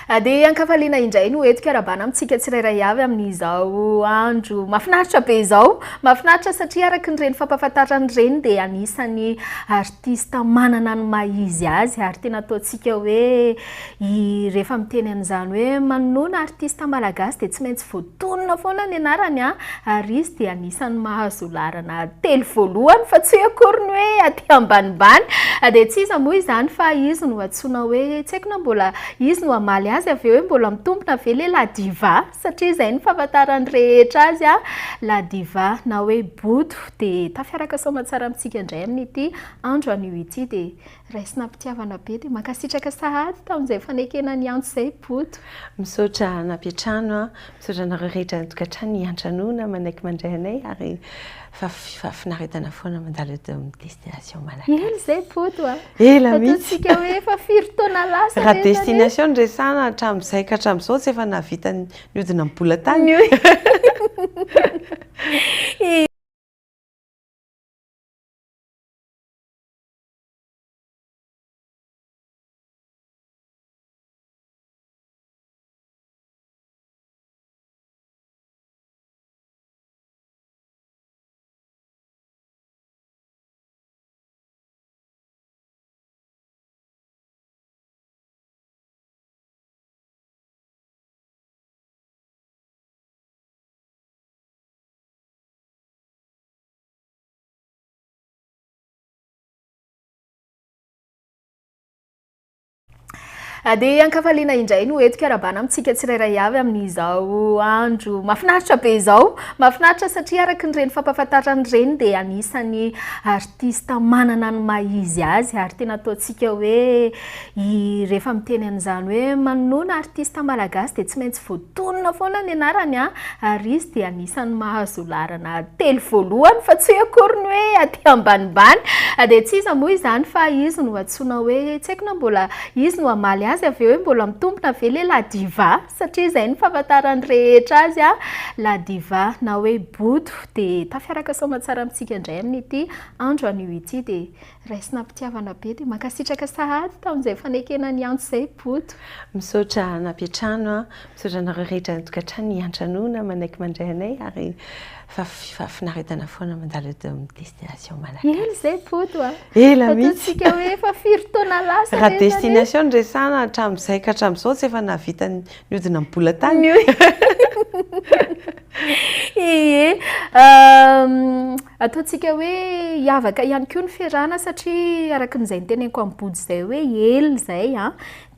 Dia ankafaliana indray no eto karabana amintsika tsirairay avy amin'izao andro mahafinaritra be izao. Mahafinaritra satria araka ny reny fampahafantarany reny dia anisany artista manana ny maha-izy azy ary tena ataontsika hoe rehefa miteny an'izany hoe manoana artista malagasy dia tsy maintsy voatonona foana ny anarany ary izy dia anisany mahazo larana telo voalohany fa tsy akory ny hoe aty ambanimbany. Dia tsy iza moa izany fa izy no antsoina hoe tsy haiko na mbola izy no amaly azy avy eo hoe mbola mitombona ve le la diva satria izay ny fahafantarany rehetra azy la diva na hoe boto dia tafiaraka soamantsara amintsika indray amin'ity andro anio ity dia raisina mpitiavana be dia mankasitraka sahady tamin'izay fanekena ny antso izay boto. Misaotra nampiatrano misaotra nareo rehetra nytokantrano hiantranoana manaiky mandray anay ary fafinaretana foana mandalo eto amin'ny destination malagasy. Ela izay boto ela mihitsy ataontsika hoe efa firy taona lasa raha destination resana hatramin'izay ka hatramin'izao tsy efa nahavita niodina amin'ny bola tany. Dia ankafaliana indray no eto karabana amintsika tsirairay avy amin'izao andro mahafinaritra be izao. Mahafinaritra satria araka ny reny fampahafantarany reny dia anisany artista manana ny maha-izy azy ary tena ataontsika hoe rehefa miteny an'izany hoe manoana artista malagasy dia tsy maintsy voatonona foana ny anarany ary izy dia anisany mahazo larana telo voalohany fa tsy akory ny hoe aty ambanimbany. Dia tsy iza moa izany fa izy no antsoina hoe tsy haiko na mbola izy no amaly azy avy eo hoe mbola mitombona ve le la diva satria izay ny fahafantarany rehetra azy la diva na hoe boto dia tafiaraka soamantsara amintsika indray amin'ity andro anio ity dia raisina mpitiavana be dia mankasitraka sahady tamin'izay fanekena ny antso izay boto. Misaotra nampiatrano misaotra nareo rehetra nytokantrano hiantranoana manaiky mandray anay ary fafinaretana foana mandalo eto amin'ny destination malagasy. Ela izay boto ela mihitsy ataontsika hoe efa firy taona lasa raha destination resana hatramin'izay ka hatramin'izao tsy efa nahavita niodina amin'ny bola tany. Ataontsika hoe hiavaka ihany koa ny fiarahana satria araka n'izay niteneniko amin'ny body izay hoe ela izay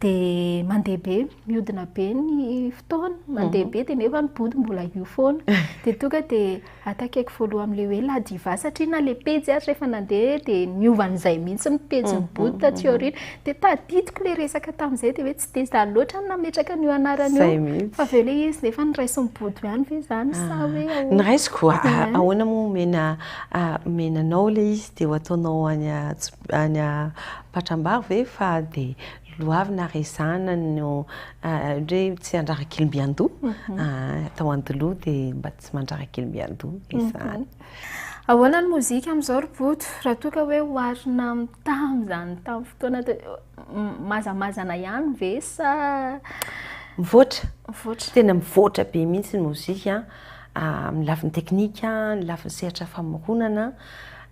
dia mandeha be mihodina be ny fotoana mandeha be dia nefa ny body mbola io foana dia tonga dia atakaiky voaloha amin'ilay hoe la diva satria na le pejy ary rehefa nandeha dia niovan'izay mihitsy ny pejy ny body taty aoriana dia tadidiko le resaka tamin'izay dia hoe tsy dia zany loatra ny nametraka n'io anarana io fa aveo ilay izy nefa nyraiso ny body ihany ve izany sa hoe nyraisiko ahoana moa menanao le izy dia ho ataonao any Patrambar ve fa dia loavina resana no hoe tsy andrarak'ilombiandoha atao andoloha dia mba tsy mandrarak'ilombiandoha izany. Ahoana ny mozika amin'izao ry boto raha toka hoe oharina amin'ny tamin'izany tamin'ny fotoana mazamazana ihany ve sa mivoatra tena mivoatra be mihitsy ny mozika amin'ny lafiny teknika, ny lafiny sehatra famoronana,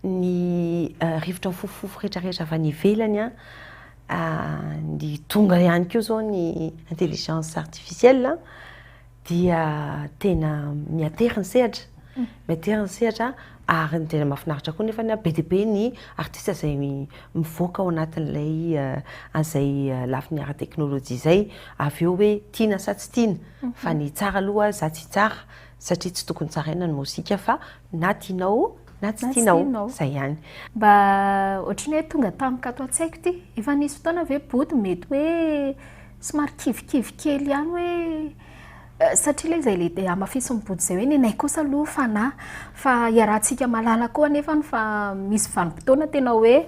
ny rivotra mifofofo rehetrarehetra avy any ivelany ny tonga ihany koa zao ny intelligence artificielle dia tena miatery ny sehatra ary ny tena mahafinaritra koa nefa be dia be ny artista izay mivoaka ao anatin'ilay an'izay lafiny ara-teknôlôjia izay avy eo hoe tiana sa tsy tiana fa ny tsara aloha za tsy tsara satria tsy tokony tsaraina ny mozika fa na tianao na tsy tianao izay ihany. Mba ohatrany hoe tonga tamika ato an-tsaiko ity efa nisy fotoana ve body mety hoe somary kivikivy kely ihany hoe satria ilay izay le amafisy ny body izay hoe nenay kosa aloha fa iarahantsika malala koa nefa fa misy vanim-potoana tena hoe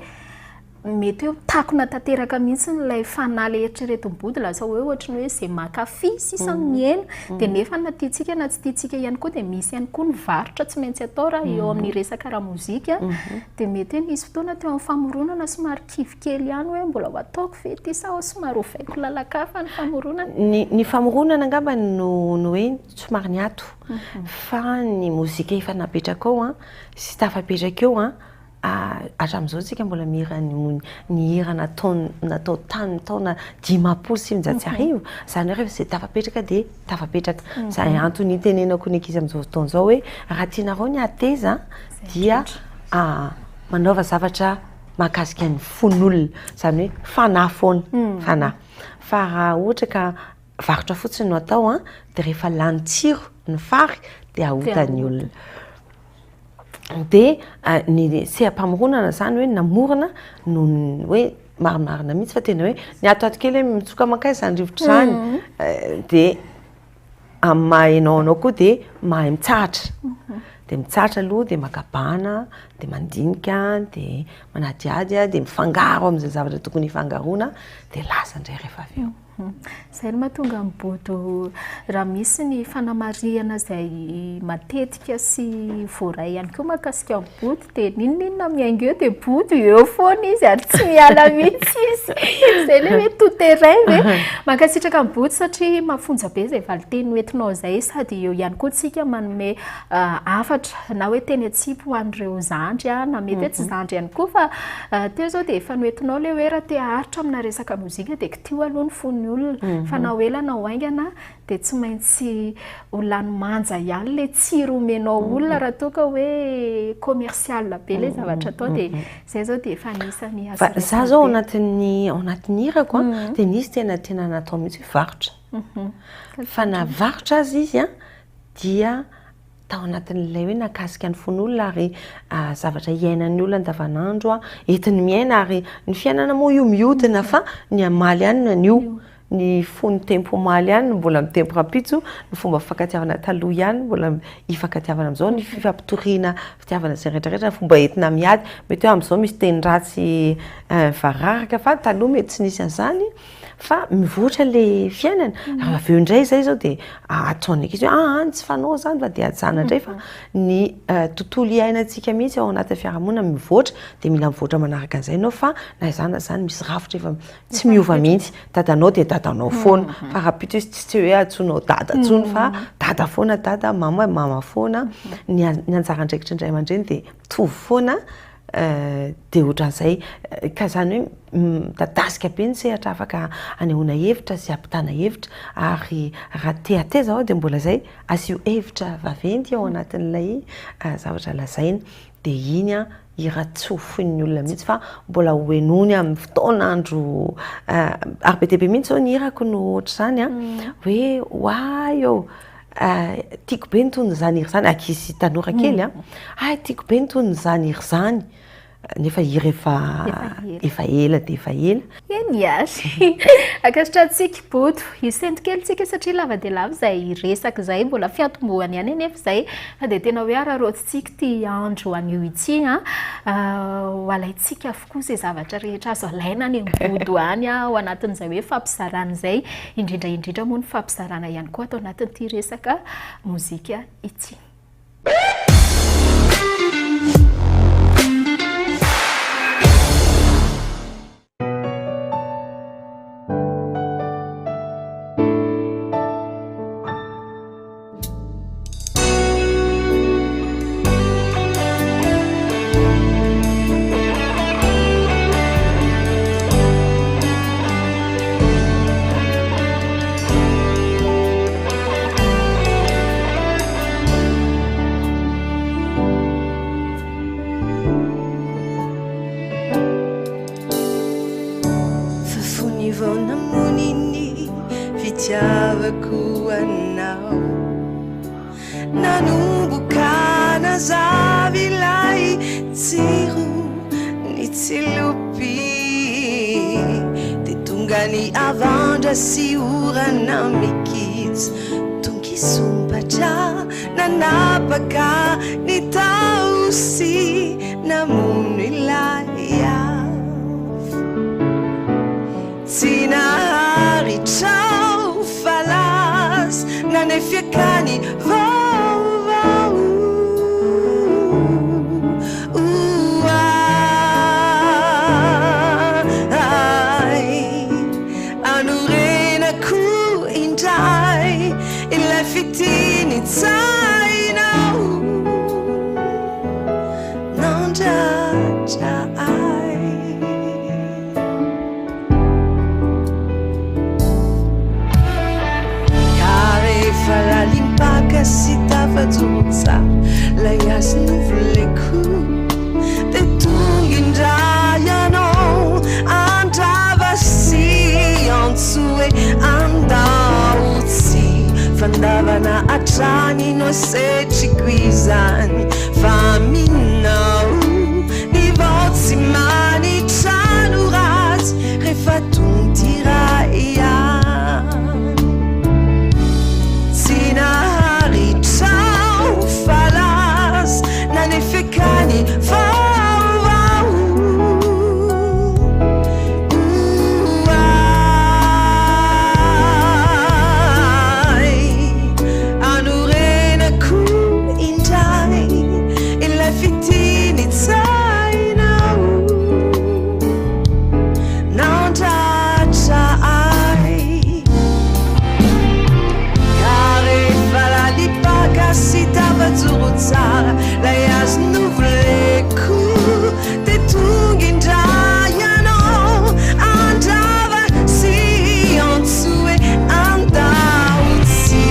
mety hoe takona tanteraka mihitsy nylay fanahy le eritreretim-body lasa hoe ohatra ny hoe zay makafy sisany miaina dia nefa na tiantsika na tsy tiantsika ihany koa dia misy ihany koa ny varotra tsy maintsy atao raha eo amin'ny resaka raha mozika dia mety hoe nisy fotoana teo amin'ny famoronana somary kivikely ihany hoe mbola ho ataoko ve ty sa ho somary hovaiko lalakafa ny famoronana ny famoronana angamba no hoe somary ny ato fa ny mozika efa napetraka ao sy tafapetraka eo hatramin'izao tsika mbola mihira ny hira natao taona 500 zany hoe zay tafapetraka dia tafapetraka zay antony itenenako ny ankizy amin'izao fotoana izao hoe raha tianareo ny ateza dia manaova zavatra mahakasika ny fon'olona zany hoe fanahy foana fanahy fa raha ohatra ka varotra fotsiny no atao dia rehefa lany tsiro ny fary dia ahotany olona dia ny seha-pamoronana zany hoe namorona no hoe marimarina mihitsy fa tena hoe ny atoato kely hoe mitsoka makay zany rivotra zany dia amin'ny mahainao anao koa dia mahay mitsahatra dia mitsahatra aloha dia makabana dia mandinika dia manadiady dia mifangaro amin'izay zavatra tokony hifangaroana dia lasa indray rehefa avy eo zay no mahatonga mibodo raha misy ny fanamariana izay matetika sy voaray ihany koa mahakasika body dia ninonina miaingo eo dia body eo foana izy ary tsy miala mihitsy izy izay le hoe tout terrain ve mankasitraka ny body satria mafonja be izay valiteny hoentinao izay sady eo ihany koa tsika manome afatra na hoe teny atsipy ho an'ireo zandry na mety hoe tsy zandry ihany koa fa teo zao dia efa noentinao le hoe raha te aharitra amina resaka mozika dia kitio aloha ny fon'ny olona fa na hoelana ho aingana dia tsy maintsy olany manja ihany le tsiro omenao olona raha toa ka hoe commercial be le zavatra atao dia zay zao dia efa anisany asa fa za zao ao anatin'ny hirako dia nisy tena natao mihitsy hoe varotra fa na varotra azy izy dia tao anatin'ilay hoe nakasika ny fon'olona ary zavatra iainan'ny olona andavanandro entiny miaina ary ny fiainana moa io mihodina fa ny amaly ihany nio ny fony tempo maly ihany mbola mitempo rapitso ny fomba fifankatiavana taloha ihany mbola hifankatiavana amin'izao ny fifampitoriana fitiavana izay rehetrarehetra fomba entina miady mety hoe amin'izao misy teny ratsy vararaka fa taloha mety tsy nisy an'izany fa mivoatra le fiainana raha avy eo indray zay zao dia atsaona izy hoe tsy fanao zany fa dia ajana indray fa ny tontolo iainantsika mihitsy ao anaty fiarahamonina mivoatra dia mila mivoatra manaraka an'izay ianao fa na izany zany misy rafitra efa tsy miova mihitsy dadanao dia dadanao foana fa rapito izy tsy hoe atsonao dada tsony fa dada foana dada mama foana ny anjara andraikitra indray aman-dreny dia mitovy foana dia ohatran'izay ka zany hoe dadasika be ny sehatra afaka anehoana hevitra sy ampitana hevitra ary raha teateza ao dia mbola zay asio hevitra vaventy ao anatin'ilay zavatra lazaina dia iny iratsofony olona mihitsy fa mbola hoenony amin'ny fotoanandro ary be dia be mihitsy zao ny hirako no ohatra zany hoe hoay eo tiako be nytony zany hiry zany ankizy tanora kely tiako be nytony zany hiry zany nefa hira efa ela dia efa ela eny azy akasitratsika bodo isento kely tsika satria lava dia lava izay resaka izay mbola fiantombohany ihany nefa izay fa dia tena hoe ararotintsika ty andro anio itsy ho alaintsika avokoa izay zavatra rehetra azo alaina any bodo any ao anatin'izay hoe fampizarana izay indrindraindrindra moa ny fampizarana ihany koa atao anatin'ity resaka mozika itsy avandra sy orana mikids tongisompatra nanapaka ny tao sy namono ilaya Sinaharitsao falas nanefiakany vaovao anorenako indray ilay fitiny tsainao nandratra falalimpaka sy tafajotsa lay azony voleko de tonga indray ianao andrava sy antsoe andaotsy fandavana atrany no setriko izany fa minao ny vaotsy manitrano razy rehefa tontiray Sinaharitsao falas nanefiakany vaovao anorenako indray ilay fitiny tsainao nandratra sy tafajoro tsara lay azony voleko de tonga indray ianao andrava sy antsoe andaotsy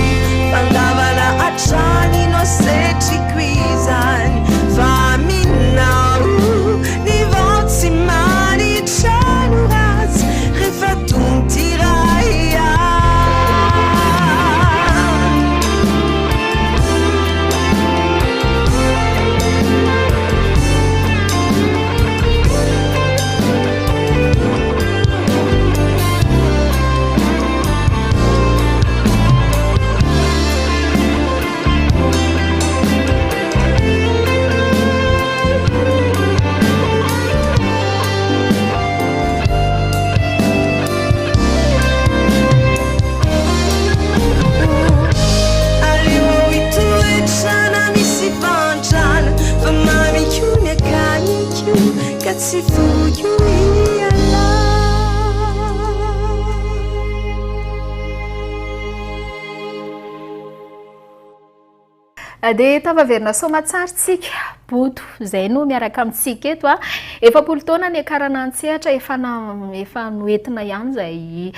fandavana atrany no setriko izany fa minao ny vaotsy manitrano ratsy rehefa tontiray Tsy foio iala dia tavaverina soamantsaritsika boto izay no miaraka amintsika eto a efapolo taona ny akarana antsehatra efa noentina ihany izay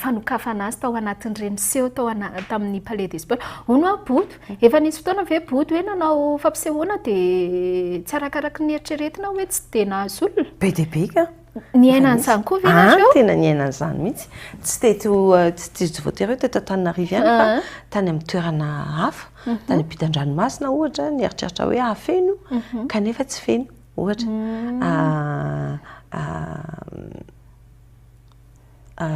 fanokafana azy tao anatin'ireny seho tao tamin'ny palais des sports hono a boto efa nisy fotoana ve boto hoe nanao fampisehoana dia tsy arakaraky ny eritreretina hoe tsy dia nahazo olona be dia be ka ny ainan'izany koa venareo tena ny ainan'izany mihitsy tsy teto tsy voatery hoe teto Antananarivo ihany fa tany amin'ny toerana hafa tany ampitan-dranomasina ohatra ny eritreritra hoe hafeno kanefa tsy feno ohatra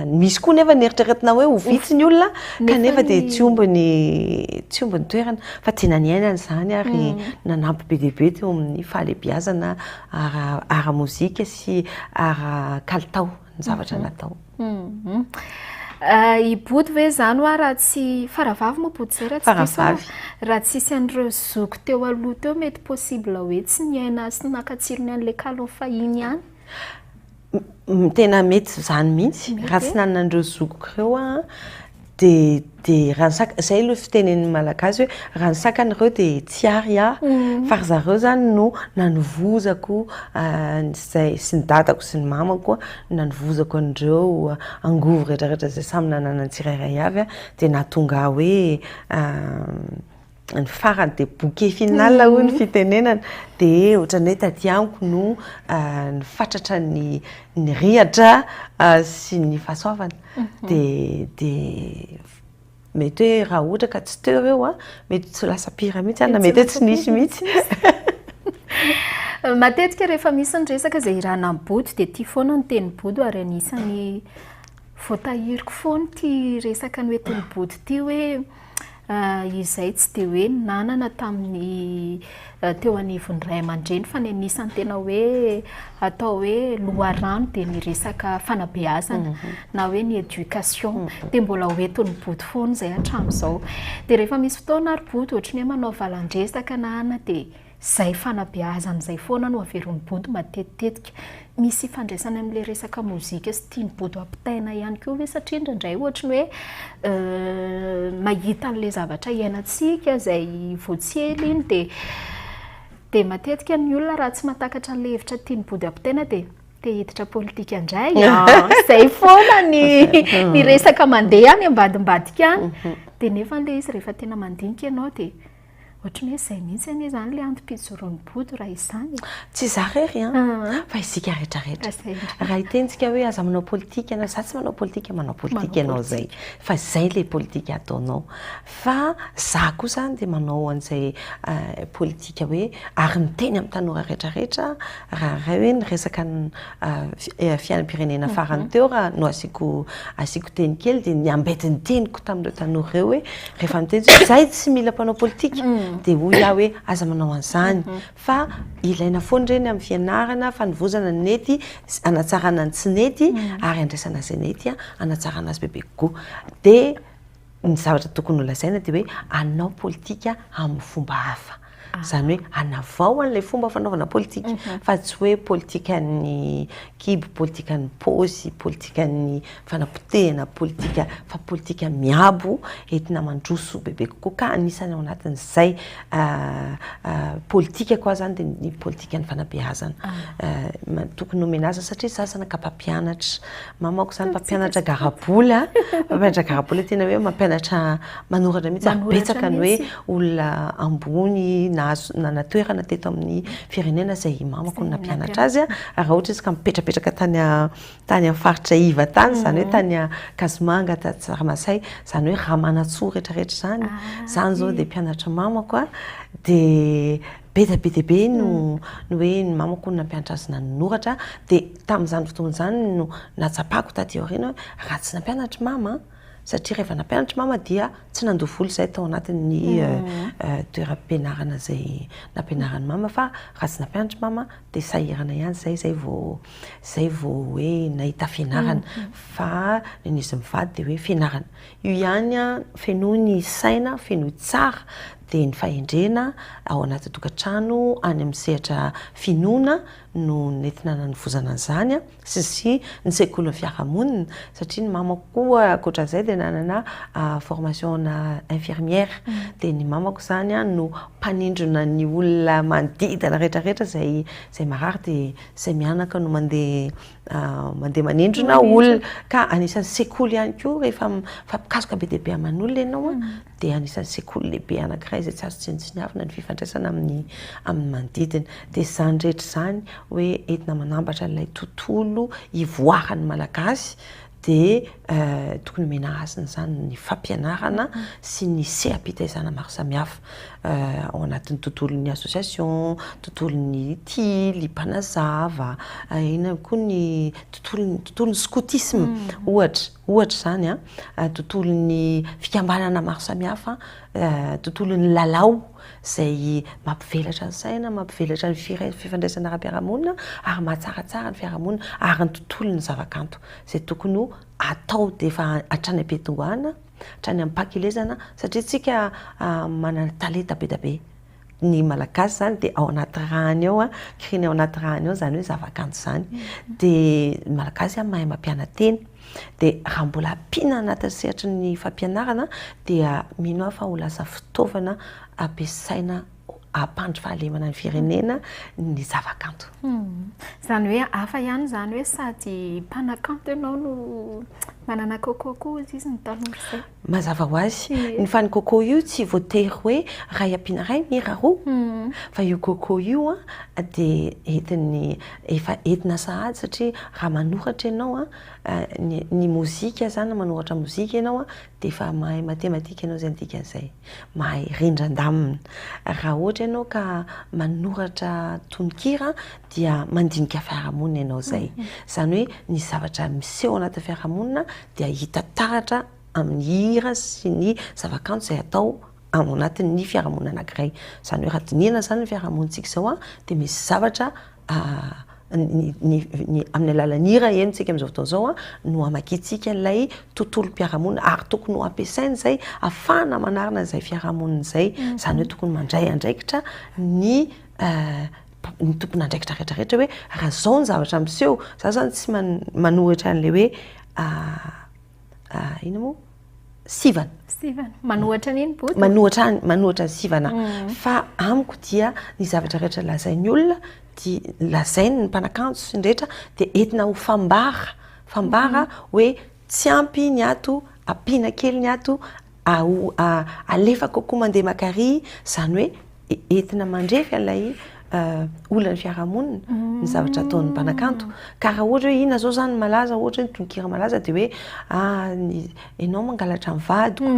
misy koa nefa nieritreretina hoe ho vitsy ny olona kanefa dia tsy omby ny toerana fa tena ny ainana izany ary nanampy be dia be teo amin'ny fahalehibiazana ara-mozika sy ara-kalitao ny zavatra natao. I boto hoe zany hoa raha tsy faravavy moa boto zay raha tsy isy an'ireo zoko teo aloha teo mety possible hoe tsy niaina sy nakatsirony an'ilay kalony fahiny ihany tena mety izany mihitsy raha tsy nanana an'ireo zokoko ireo a dia ranosaka izay aloha fitenen'ny malagasy hoe ranosakan'ireo dia tsy ary fa ry zareo zany no nanovozako izay sy ny dadako sy ny mamako nanovozako an'ireo angovo rehetrarehetra izay samy nanana ny tsirairay avy dia nahatonga hoe ny farany dia bouquet final hoy ny fitenenana dia ohatrany hoe taty amiko no ny fatratra ny rihatra sy ny fahasoavana dia mety hoe raha ohatra ka tsy teo ireo mety tsy lasa pira mihitsy na mety hoe tsy nisy mihitsy matetika rehefa misy ny resaka izay irana ny boto dia tia foana ny teny boto ary anisany voatahiriko foana ty resaka ny hoe tonobody ty hoe izay tsy de hoe nanana tamin'ny teo anivon'ny ray aman-dreny fa ny anisany tena hoe atao hoe loharano dia ny resaka fanabeazana na hoe ny éducation dia mbola hoe tonobody foana izay hatramin'izao dia rehefa misy fotoana ary body ohatry ny hoe manao valan-dresaka na ana dia zay fanabeazana izay foana no averon'ny body matetitetika misy fandraisana amin'ilay resaka mozika sy tiany body ampitaina ihany koa hoe satria indraindray ohatry ny hoe mahita an'ilay zavatra iainantsika izay voatsely iny dia matetika ny olona raha tsy mahatakatra an'ilay hevitra tiany body ampitaina dia hiditra politika indray izay foana ny resaka mandeha any ambadimbadika any dia nefa an'ilay izy rehefa tena mandinika ianao dia ohatry ny hoe izay mihitsy anie izany ilay antom-pijoron'ny body raha izany tsy zarery fa isika rehetrarehetra raha hitentsika hoe aza manao politika ianao za tsy manao politika ianao zay fa zay ilay politika ataonao fa za koa zany dia manao an'izay politika hoe ary miteny amin'ny tanora rehetrarehetra raha ray hoe ny resaka fiainam-pirenena farany teo raha no asiako teny kely dia ny ambetiny teniko tamin'ireo tanora ireo hoe rehefa miteny zay tsy mila mpanao politika dia hoy aho hoe aza manao an'izany fa ilaina foana ireny amin'ny fianarana fanovozana ny nety anatsarana ny tsy nety ary andraisana izay nety anatsarana azy bebe kokoa dia ny zavatra tokony ho lazaina dia hoe anao politika amin'ny fomba hafa zany hoe anavao an'ilay fomba fanaovana politika fa tsy hoe politika ny kibo politika ny paosy politika ny fanapotehana politika fa politika miabo entina mandroso bebe kokoa ka anisany ao anatin'izay politika koa zany dia ny politika ny fanabeazana tokony omena azy satria sasana ka mpampianatra mamako zany mpampianatra garabola tena hoe mampianatra manoratra mihitsy betsaka ny hoe olona ambony natoerana teto amin'ny firenena izay mamako nampianatra azy raha ohatra izy ka mipetrapetraka tany amin'ny faritra iva tany zany hoe tany Kasomanga Tsaramasay zany hoe raha manatsoa rehetrarehetra zany zao dia mpianatra mamako dia be dia be no hoe ny mamako nampianatra azy nanoratra dia tamin'izany fotoana izany no natsapako taty aoriana hoe raha tsy nampianatra mama satria rehefa nampianatra mama dia tsy nandovoly izay tao anatin'ny toeram-pianarana izay nampianarany mama fa raha tsy nampianatra mama dia sahirana ihany zay vao hoe nahita fianarana fa ny izy mivady dia hoe fianarana io ihany fenoy ny saina fenoy tsara dia ny fahendrena ao anaty tokantrano any amin'ny sehatra finoana no nentina nanovozana an'izany sy ny sekoly fiarahamonina satria ny mamako koa ankoatran'izay dia nanana formation na infirmière dia ny mamako zany no mpanindrona ny olona manodidina rehetrarehetra zay marary dia izay mianaka no mandeha manindrona olona ka anisan'ny sekoly ihany koa rehefa fampikasoka be dia be aman'olona ianao dia anisan'ny sekoly lehibe anankiray izay tsy azo tsinitsinyavina ny fifandraisana amin'ny manodidina dia izany rehetra izany hoe entina manambatra ilay tontolo ivoahan'ny malagasy dia tokony omena azony zany ny fampianarana sy ny seha-pitaizana maro samihafa ao anatin'ny tontolon'ny association tontolon'ny tily mpanazava ina koa ny tontolon'ny scoutisme ohatra zany tontolon'ny fikambanana maro samihafa tontolon'ny lalao izay mampivelatra ny saina mampivelatra ny fifandraisana ara-piarahamonina ary mahatsaratsara ny fiarahamonina ary ny tontolon'ny zavakanto izay tokony ho atao dia efa hatrany am-piantohana hatrany amin'ny mpakilezana satria tsika manana talenta be da be ny malagasy zany dia ao anaty rany ao kiriny ao anaty rany ao zany hoe zavakanto zany dia malagasy mahay mampiana-teny dia raha mbola ampiana anaty sehatra ny fampianarana dia mino aho fa ho lasa fitaovana ampiasaina ampandry fahalemana ny firenena ny zavakanto zany hoe hafa ihany zany hoe sady mpanakanto ianao no manana kokoko izy ny tanora izay mazava ho azy ny fany koko io tsy voatery hoe ray ampiana ray mira roa fa io koko io dia efa entina sahady satria raha manoratra ianao ny mozika zany manoratra mozika ianao dia efa mahay matematika ianao zay ny dikan'izay mahay rindran-damina raha ohatra ianao ka manoratra tononkira dia mandinika fiarahamonina ianao zay zany hoe ny zavatra miseho anaty fiarahamonina dia hita taratra amin'ny hira sy ny zavakanto izay atao ao anatin'ny fiarahamonina anankiray. Zany hoe raha dinihana zany ny fiarahamonitsika izao a dia misy zavatra amin'ny alalan'ny hira enitsika amin'izao fotoana izao a no amakiantsika ilay tontolom-piarahamonina ary tokony ho ampiasaina izay ahafahana manarina izay fiarahamonina izay. Zany hoe tokony mandray andraikitra ny tompona andraikitra rehetrarehetra hoe raha zao ny zavatra miseho, za zany tsy manohitra an'le hoe ina moa sivana. Manohatra n'iny bota? Manohatra ny sivana. Fa amiko dia ny zavatra rehetra lazain'ny olona dia lazainy ny mpanakanto sy ny rehetra dia entina ho fambara hoe tsy ampy ny ato, ampiana kely ny ato, alefa kokoa mandeha makaria, zany hoe entina mandrefy an'ilay olona ny fiarahamonina ny zavatra ataon'ny mpanakanto. Ka raha ohatra hoe ina zao zany malaza, ohatra hoe ny tononkira malaza dia hoe ianao mangalatra ny vadiko,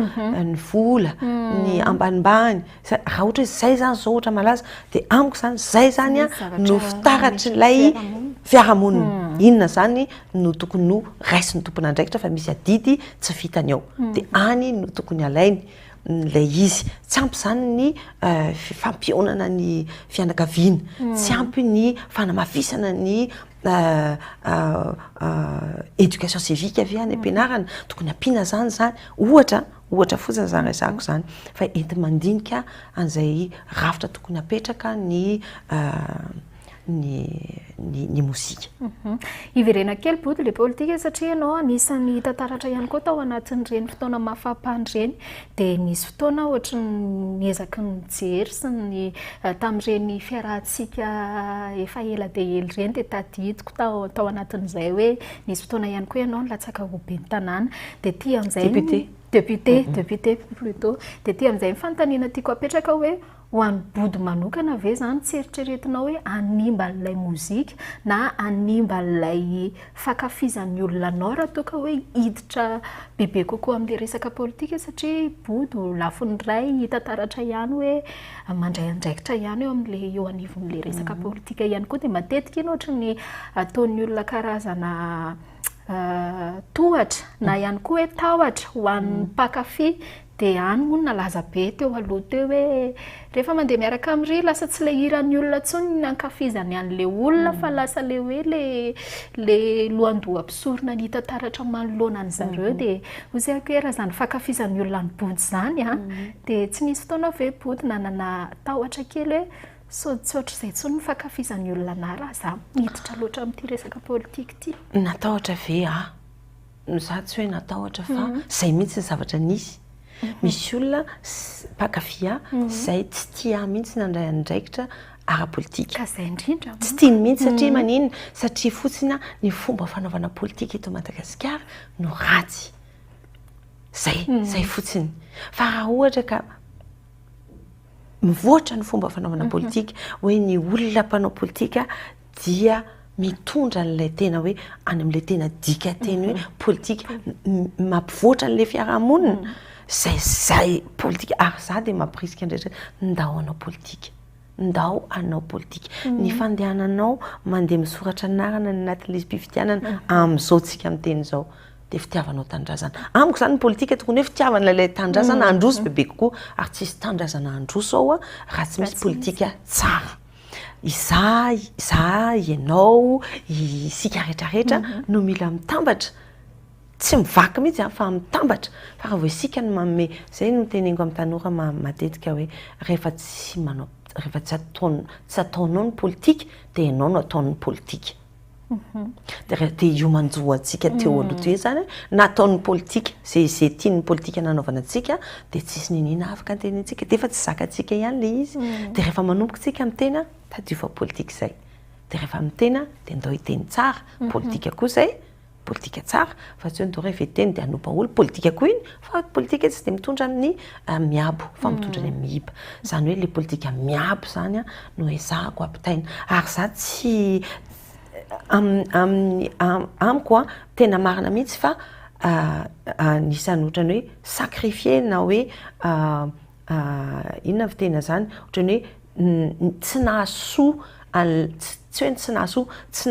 ny vola, ny ambanimbany. Raha ohatra hoe zay zany zao ohatra malaza dia amiko zany zay zany no fitaratr'ilay fiarahamonina. Inona zany no tokony no raisin'ny tompona andraikitra fa misy adidy tsy vitany ao. Dia any no tokony alainy ilay izy. Tsy ampy zany ny fampionana ny fianakaviana, tsy ampy ny fanamafisana ny éducation civique avy any am-pianarana, tokony ampiana zany ohatra fotsiny zany resahako zany fa enti mandinika an'izay rafitra tokony apetraka ny mozika. Iverena kely body le politika satria ianao anisan'ny tantaratra ihany koa tao anatin'ireny fotoana mafampany ireny dia nisy fotoana ohatra niezaky ny jery sy ny tamin'ireny fiarahantsika efa ela dia ela ireny dia tadidiko tao anatin'izay hoe nisy fotoana ihany koa ianao nilatsaka ho ben'ny tanàna dia tia amin'izay député plutôt dia tia amin'izay fanontaniana tiako apetraka hoe ho an'ny body manokana ve zany tsy eritreretinao hoe animba n'ilay mozika na animba n'ilay fakafizan'ny olona anao raha toa ka hoe hiditra bebe kokoa amin'ilay resaka politika satria body lafin'ny ray tantaratra ihany hoe mandray andraikitra ihany eo amin'ilay eo anivon'ilay resaka politika ihany koa dia matetika iny ohatra ny ataon'ny olona karazana tohatra na ihany koa hoe tahotra ho an'ny mpakafy dia any moa nalaza be teo aloha teo hoe rehefa mandeha miaraka amin'ry lasa tsy ilay hiran'ny olona tsony ny ankafizany an'ilay olona fa lasa le hoe le lohandoha ampisorona ny tantaratra manoloana an'zareo dia hozako hoe raha zany fankafizan'ny olona ny body zany dia tsy nisy fotoana ve body nanana tahotra kely hoe tsy ohatr'izay tsony ny fankafizan'ny olona na raha za miditra loatra amin'ity resaka politika ity. Natahotra ve za tsy hoe natahotra fa zay mihitsy ny zavatra nisy. Misy olona mpakafia zay tsy tia mihitsy nandray andraikitra ara-politika. Ka zay indrindra tsy tiany mihitsy satria maninona satria fotsiny ny fomba fanaovana politika eto Madagasikara no ratsy. Zay fotsiny. Fa raha ohatra ka mivoatra ny fomba fanaovana politika hoe ny olona mpanao politika dia mitondra n'ilay tena hoe any amin'ilay tena dika teny hoe politika mampivoatra n'ilay fiarahamonina. Zay politika ary za dia mampirisika indretra ndao anao politika. Ndao anao politika. Ny fandehananao mandeha misoratra anarana ny anatin'ilay mpifidianana amin'izao tsika amin'ny teny izao dia fitiavanao tandrazana. Amiko zany ny politika tokony hoe fitiavana ilay tandrazana androso bebe kokoa ary tsisy tandrazana androso ao raha tsy misy politika tsara. Za ianao isika rehetrarehetra no mila mitambatra. Tsy mivaky mihitsy fa mitambatra fa raha vao isika no manome zay no tenengo amin'ny tanora matetika hoe rehefa tsy ataonao ny politika dia ianao no ataon'ny politika. Dia io manjoa antsika teo aloha teo zany nataon'ny politika zay tian'ny politika nanaovana antsika dia tsisy ninina afaka antenentsika dia efa tsy zakantsika ihany le izy. Dia rehefa manomboka tsika amin'ny tena tadiofa politika izay. Dia rehefa amin'ny tena dia ndao hiteny tsara politika koa izay. Politika tsara fa tsy hoe ndao rehefa teny dia hanompa olo politika koa iny fa politika tsy dia mitondra amin'ny miabo fa mitondra ny mihiba. Zany hoe le politika miabo zany no ezahako ampitaina ary za tsy amiko tena marina mihitsy fa nisany ohatrany hoe sacrifier na hoe inona fitena zany ohatrany hoe tsy nahasoa tsy hoe tsy nahasoa tsy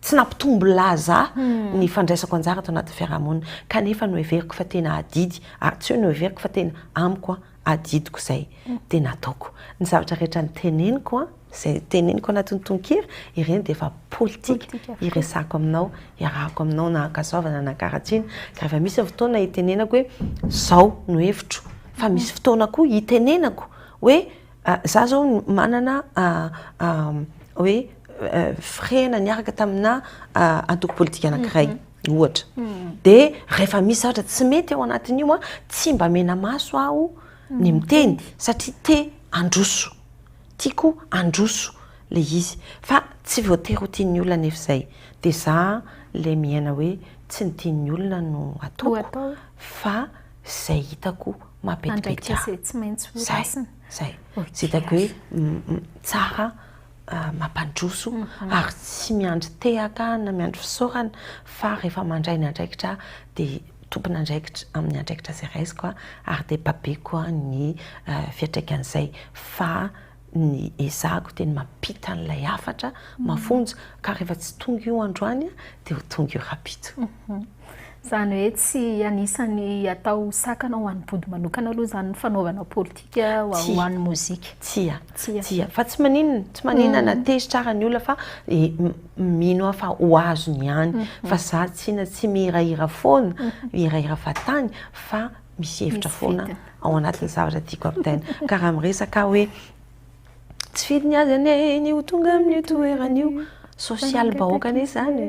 tsy nampitombo laza ny fandraisako anjara atao anaty fiarahamonina kanefa no everiko fa tena adidy tsy hoe no everiko fa tena amiko adidiko zay de nataoko ny zavatra rehetra ny teneniko zay teneniko anatin'ny tononkira ireny de efa politika iresako aminao iarahako aminao na akasaovana na karatsina ka rehefa misy fotoana itenenako hoe zao no hevitro fa misy fotoana koa itenenako hoe za zao manana hoe frena niaraka tamina antoko politika anankiray ohatra de rehefa misy zavatra tsy mety ao anatin'io tsy mba mena maso aho ny miteny satria te androso tiako androso le izy fa tsy voatery ho tian'ny olona nefa zay de za le miaina hoe tsy ny tian'ny olona no ataoko fa zay hitako mapetipety zay hitako hoe tsara mampandroso ary tsy miandry tehaka na miandry fisaorana fa rehefa mandray ny andraikitra de tompona andraikitra amin'ny andraikitra zay raisiko ary de babeko ny fiatraikan'izay fa ny ezahako teny mampita an'ilay afatra mafonja ka rehefa tsy tonga io androany de ho tonga io rapito zany hoe tsy anisany atao sakana ho an'ny body manokana aloha zany ny fanaovana politika ho an'ny mozika tsia fa tsy maninona na tezitra ara ny olona fa mino fa ho azony ihany fa za tsy mihirahira foana mihirahira fatany fa misy hevitra foana ao anatin'ny zavatra tiako ampitaina ka raha miresaka hoe tsy fidy ny azy ane ho tonga amin'ny toeran'io social bahoaka ane zany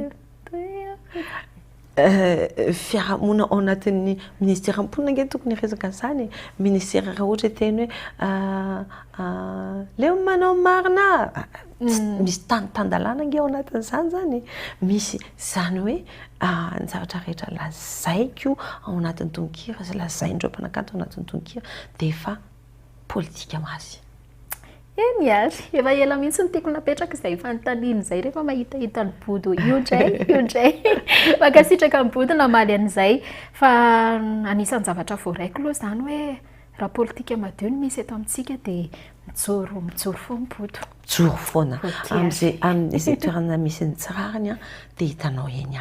fiarahamonina ao anatin'ny ministera am-ponina nge tokony resaka zany ministera raha ohatra teny hoe leo manao marina misy tandalana nge ao anatin'izany zany misy zany hoe ny zavatra rehetra lazaiko ao anatin'ny tononkira zay lazaindreo mpanakanto ao anatin'ny tononkira de efa politika mazy eny ary efa ela mihitsy ny tiako napetraka izay fanontaniana izay rehefa mahitahita ny body io indray makasitraka ny body namaly an'izay fa anisan'ny zavatra voaraiko aloha zany hoe raha politika madio no misy eto amintsika de mijoro foa ny body mijoro foana amin'izay toerana misy ny tsirariny de hitanao eny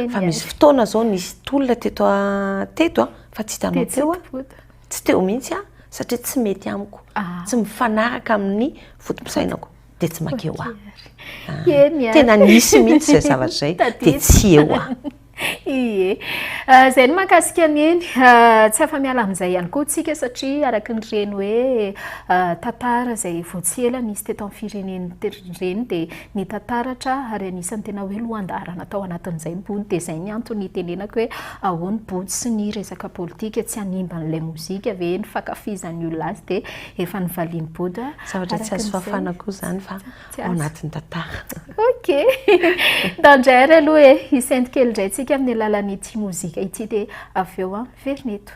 fa misy fotoana zao nisy tolona teto fa tsy hitanao teo tsy teo mihitsy satria tsy mety amiko tsy mifanaraka amin'ny fotom-pisainako de tsy makeo tena nisy mihitsy zay zavatra zay de tsy eo ie zay no mahakasika an'eny tsy afa-miala amin'izay ihany koa tsika satria araka ny reny hoe tantara zay voatsela nisy teto amin'ny fireneny reny de ny tantaratra ary anisan'ny tena hoe lohandarana atao anatin'izay body de zay ny antony itenenako hoe ahoany body sy ny resaka politika tsy hanimba n'ilay mozika ve ny fakafizan'ny olona azy de efa nyvaliany body zavatra tsy azo fafana koa zany fa ao anatin'ny tantara ok dandray ary aloha hisentokely indray tsika amin'ny alalan'ity mozika ity de avy eo verineto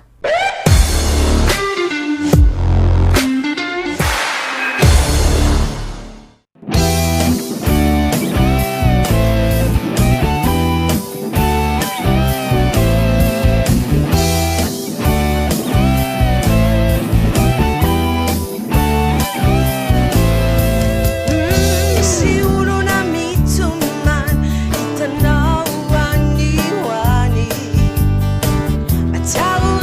Ciao,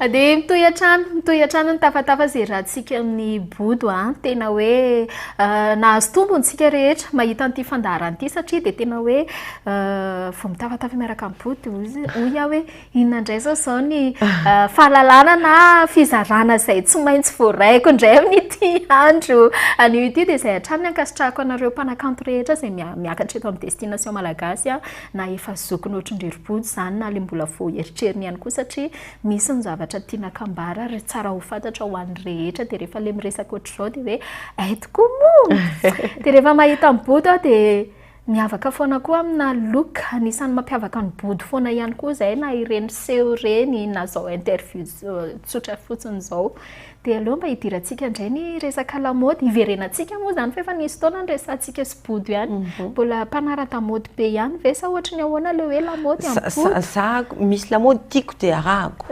dia mitohy-antrano ny tafatafa zay rahantsika amin'ny bodo tena hoe nahazo tombontsika rehetra mahita an'ity fandaharan'ity satria dia tena hoe vao mitafatafa miaraka amin'ny body hoy aho hoe inona indray zao ny fahalalana na fizarana izay tsy maintsy voaraiko indray amin'ity andro anio ity dia izay hatrany ankasitrahako anareo mpanakanto rehetra izay miakatra eto amin'ny destination malagasy na efa zokiny ohatrindrerobody izany na le mbola vao eritreriny ihany koa satria misy ny zavatra tiana kambara ary tsara ho fantatra ho an'ny rehetra dia rehefa le miresaka ohatr'izao dia hoe aidiko moa dia rehefa mahita ny body aho dia miavaka foana koa amina look anisan'ny mampiavaka ny body foana ihany koa izay na ireny seho reny na zao interview tsotra fotsiny izao dia aloha mba hidirantsika indray ny resaka lamaody hiverenantsika moa izany fa efa nisy taona ny resantsika sy body ihany mbola mpanaranta-mody be ihany ve sa ohatra ny ahoana le hoe lamaody amin'ny body za misy lamaody tiako dia arahako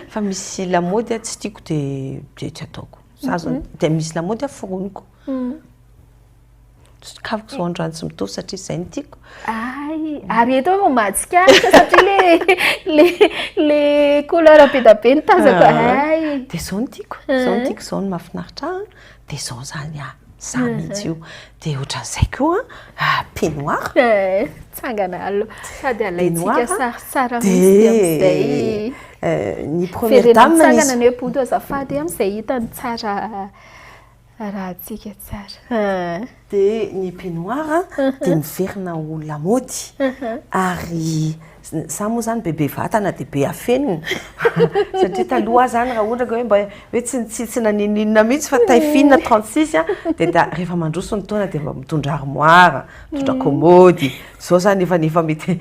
fa misy lamaody tsy tiako dia tsy ataoko za zao dia misy lamaody aforoniko kaviko zao androany tsy mitovy satria izay ny tiako ary eto hoe matsika satria le couleur be da be ny tazako dia zao ny tiako zao ny mahafinaritra dia zao zany za mihitsy io dia ohatran'izay koa peignoir tsangana aloha sady alaitsika sarisara misy amin'izay ny première dame tsangana ny hoe body azafady amin'izay hitany tsara raha tsika tsara dia ny peignoir dia miverina ho lamaody ary za moa zany bebe vatana dia be afenina satria taloha zany raha ohatra ka hoe mba hoe tsy naninina mihitsy fa taille fine 36 dia rehefa mandroso ny taona dia mba mitondra armoire mitondra commode zao zany efa mety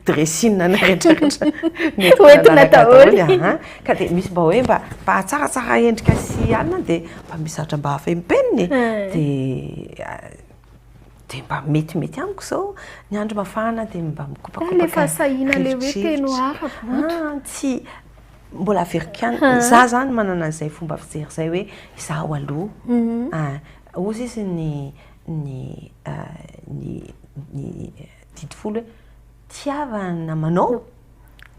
dressing na rehetrarehetra hoentina daholo ka dia misy mba hoe mba tsaratsara endrika sy alina dia mba misy zatra mba hafa empeniny dia mba metimety amiko zao ny andro mafana dia mba mikopakopaka le fahasahina le hoe peignoir tsy mbola africaine za zany manana an'izay fomba fijery zay hoe izaho aloha ozy izy ny didifolo hoe tiavana manao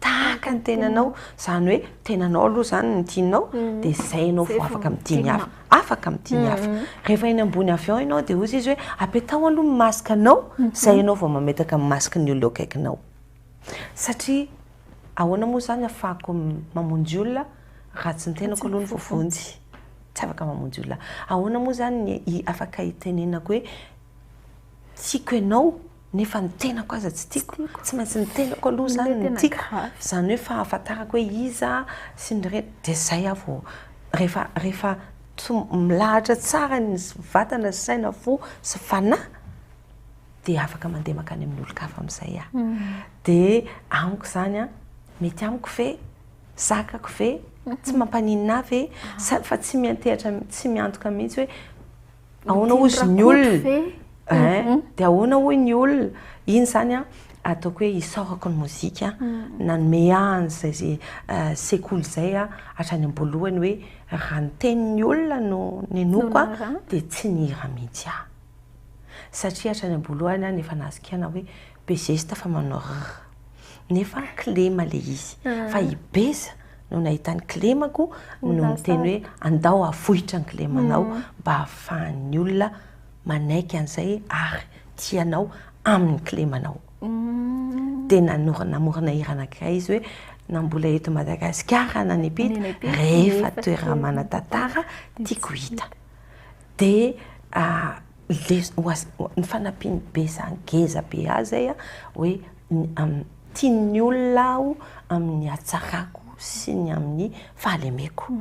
tahaka ny tenanao zany hoe tenanao aloha zany ny tianao dia zay ianao vao afaka mitiny hafa afaka mitiny hafa rehefa eny ambony avion ianao dia ozy izy hoe apetao aloha mimasika anao zay ianao vao mametaka mimasika ny olo akaikinao satria ahoana moa zany afahako mamonjy olona raha tsy ny tenako aloha ny vovonjy tsy afaka mamonjy olona ahoana moa zany afaka hitenenako hoe tiako ianao nefa ny tenako aza tsy tiako tsy maintsy ny tenako aloha zany ny tiako zany hoe fahafantarako hoe iza sy ny rehetra dia zay avo rehefa milahatra tsara ny vatana sy saina fo sy fanahy dia afaka mandeha makany amin'ny olo-kafa amin'izay dia amiko zany mety amiko ve zakako ve tsy mampaninina ve fa tsy miantehatra tsy miantoka mihitsy hoe ahoana ozy ny olona dia ahoana hoy ny olona iny zany ataoko hoe hisaorako ny mozika nanome an'izay sekoly izay hatrany am-boalohany hoe raha ny tenin'ny olona no nenoko dia tsy nihira mihitsy satria hatrany am-boalohany nefa nazikana hoe be geste fa manao nefa klema le izy fa hibeza no nahitany klemako no miteny hoe andao avohitra ny klemanao mba hahafahan'ny olona manaiky an'izay ary tianao amin'ny klemanao dia namorana hira anankiray izy hoe nambola eto Madagasikara na nipity rehefa toerana manan-tantara tiako hita dia ny fanampiany be zany ngeza be azy zay hoe tian'ny olona aho amin'ny hatsarako sy ny amin'ny fahalemeko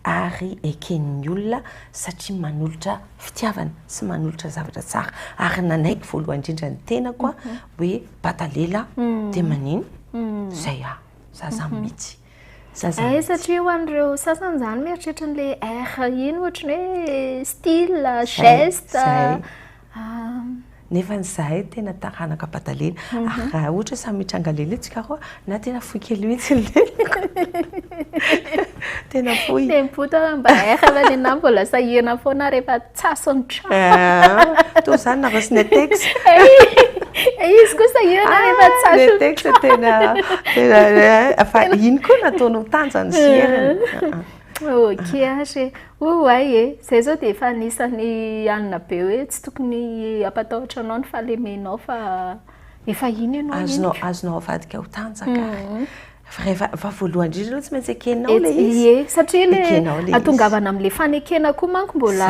ary eken'ny olona satria manolotra fitiavana sy manolotra zavatra tsara ary nanaiky voalohany indrindra ny tenako hoe batalela dia manino zay zaza mihitsy satria ho an'ireo sasany zany mieritreritra n'le air iny ohatrany hoe style geste nefa nyzahay tena taranaka batalela ary raha ohatra samy mitranga leletsika roa na tena fohy kely mihitsy leleko tena fohy tempota mba air avany ana mbola sahirana foana rehefa tsasony trano to zany narasiny atex izy kosa ihana rehefa tsasy teksa tena fa iny koa nataonao tanjany sy heriny ok ary ay e zay zao dia efa anisan'ny anina be hoe tsy tokony ampatahotra anao ny fahalemenao fa efa iny ianao azonao avadika ho tanjaka rehefa voalohany indrindra tsy maintsy ekenao le izy ie satria le atongavana amin'le fanekena koa manko mbola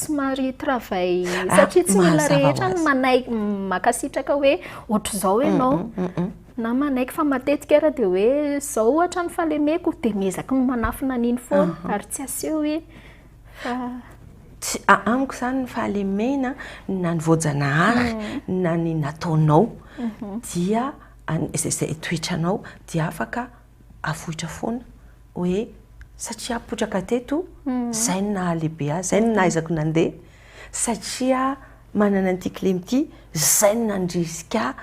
somary travail satria tsy mila rehetra no manaiky makasitraka hoe ohatr' izao ianao na manaiky fa matetika raha dia hoe zao ohatra ny fahalemeko dia miezaka ny manafina an'iny foana ary tsy aseho iny fa amiko zany ny fahalemena na ny voajanahary na ny nataonao dia zay toetranao dia afaka avohitra foana hoe satria apotraka teto zay ny nahalehibe azy zay ny nahaizako nandeha satria manana an'ity clemty zay ny nandrisika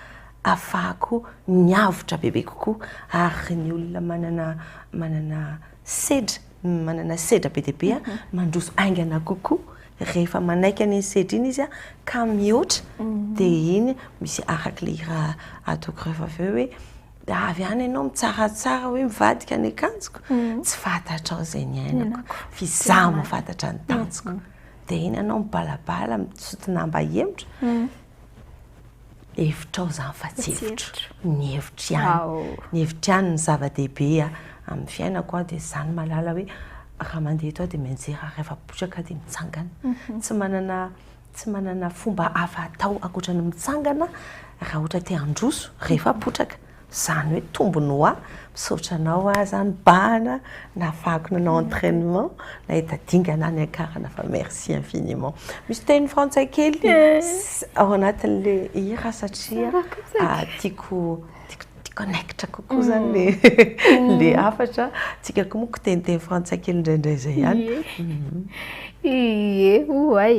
afahako niavotra bebe kokoa ary ny olona manana sedra be deabe mandroso aingana kokoa rehefa manaiky an'iny sedra iny izy ka mihoatra dia iny misy arak'le raha ataoko rehefa avy eo hoe avy any ianao mitsaratsara hoe mivadika ny akanjoko tsy fantatrao zay ny ainako fi za mahafantatra ny tanjoko dia iny ianao mibalabala misotonamba hemotra hevitrao zany fa tsy hevitro ny hevitra ihany ny zava-dehibe amin'ny fiainako a dia zany malala hoe raha mandeha tao dia mianjera rehefa potraka dia mitsangana tsy manana fomba hafa atao ankoatrany mitsangana raha ohatra te handroso rehefa potraka zany hoe tombony hoa misaotra anao zany bahana nafahako nanao entraînement na hitadingana ny akarana fa merci infiniment misy teny frantsay kely ao anatin'le hira satria tiako connectra kokoa zany le hafatra tsika koa moko teniteny frantsay kely indraindray zay ihany ie ay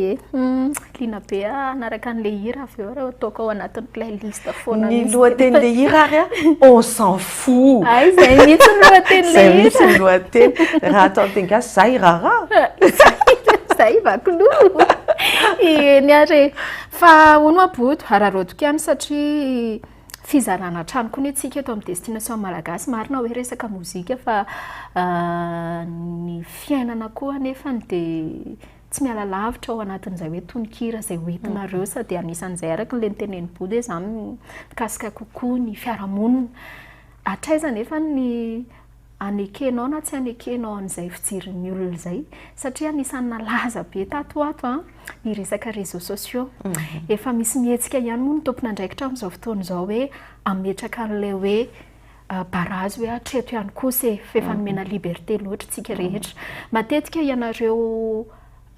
liana be anaraka an'le hira avy eo raha ataoko ao anatin'ny playlist foana ny lohateny'le hira ary on s'en fout ay zay mihitsy ny lohateny'le hira mihitsy ny lohateny raha atao teny gasy zay raharaha zay vakoloha ny ary fa ono aboto ararodiko ihany satria fizarana trano koa ny atsika eto amin'ny destination malagasy marina hoe resaka mozika fa ny fiainana koa nefany dia tsy miala lavitra ao anatin'izay hoe tononkira zay hoentinareo sady anisan'izay araka nle niteneny body hoe zany mikasika kokoa ny fiarahamonina atraiza nefa ny anekenao na tsy anekenao an'izay fijirin'ny olona zay satria anisan'ny nalaza be tato ato ny resaka réseaux sociaux efa misy mihetsika ihany moa ny tompona andraikitra amin'izao fotoana izao hoe ametraka an'ilay hoe barazy hoe atreto ihany kosa fefa nomena liberté loatra tsika rehetra matetika ianareo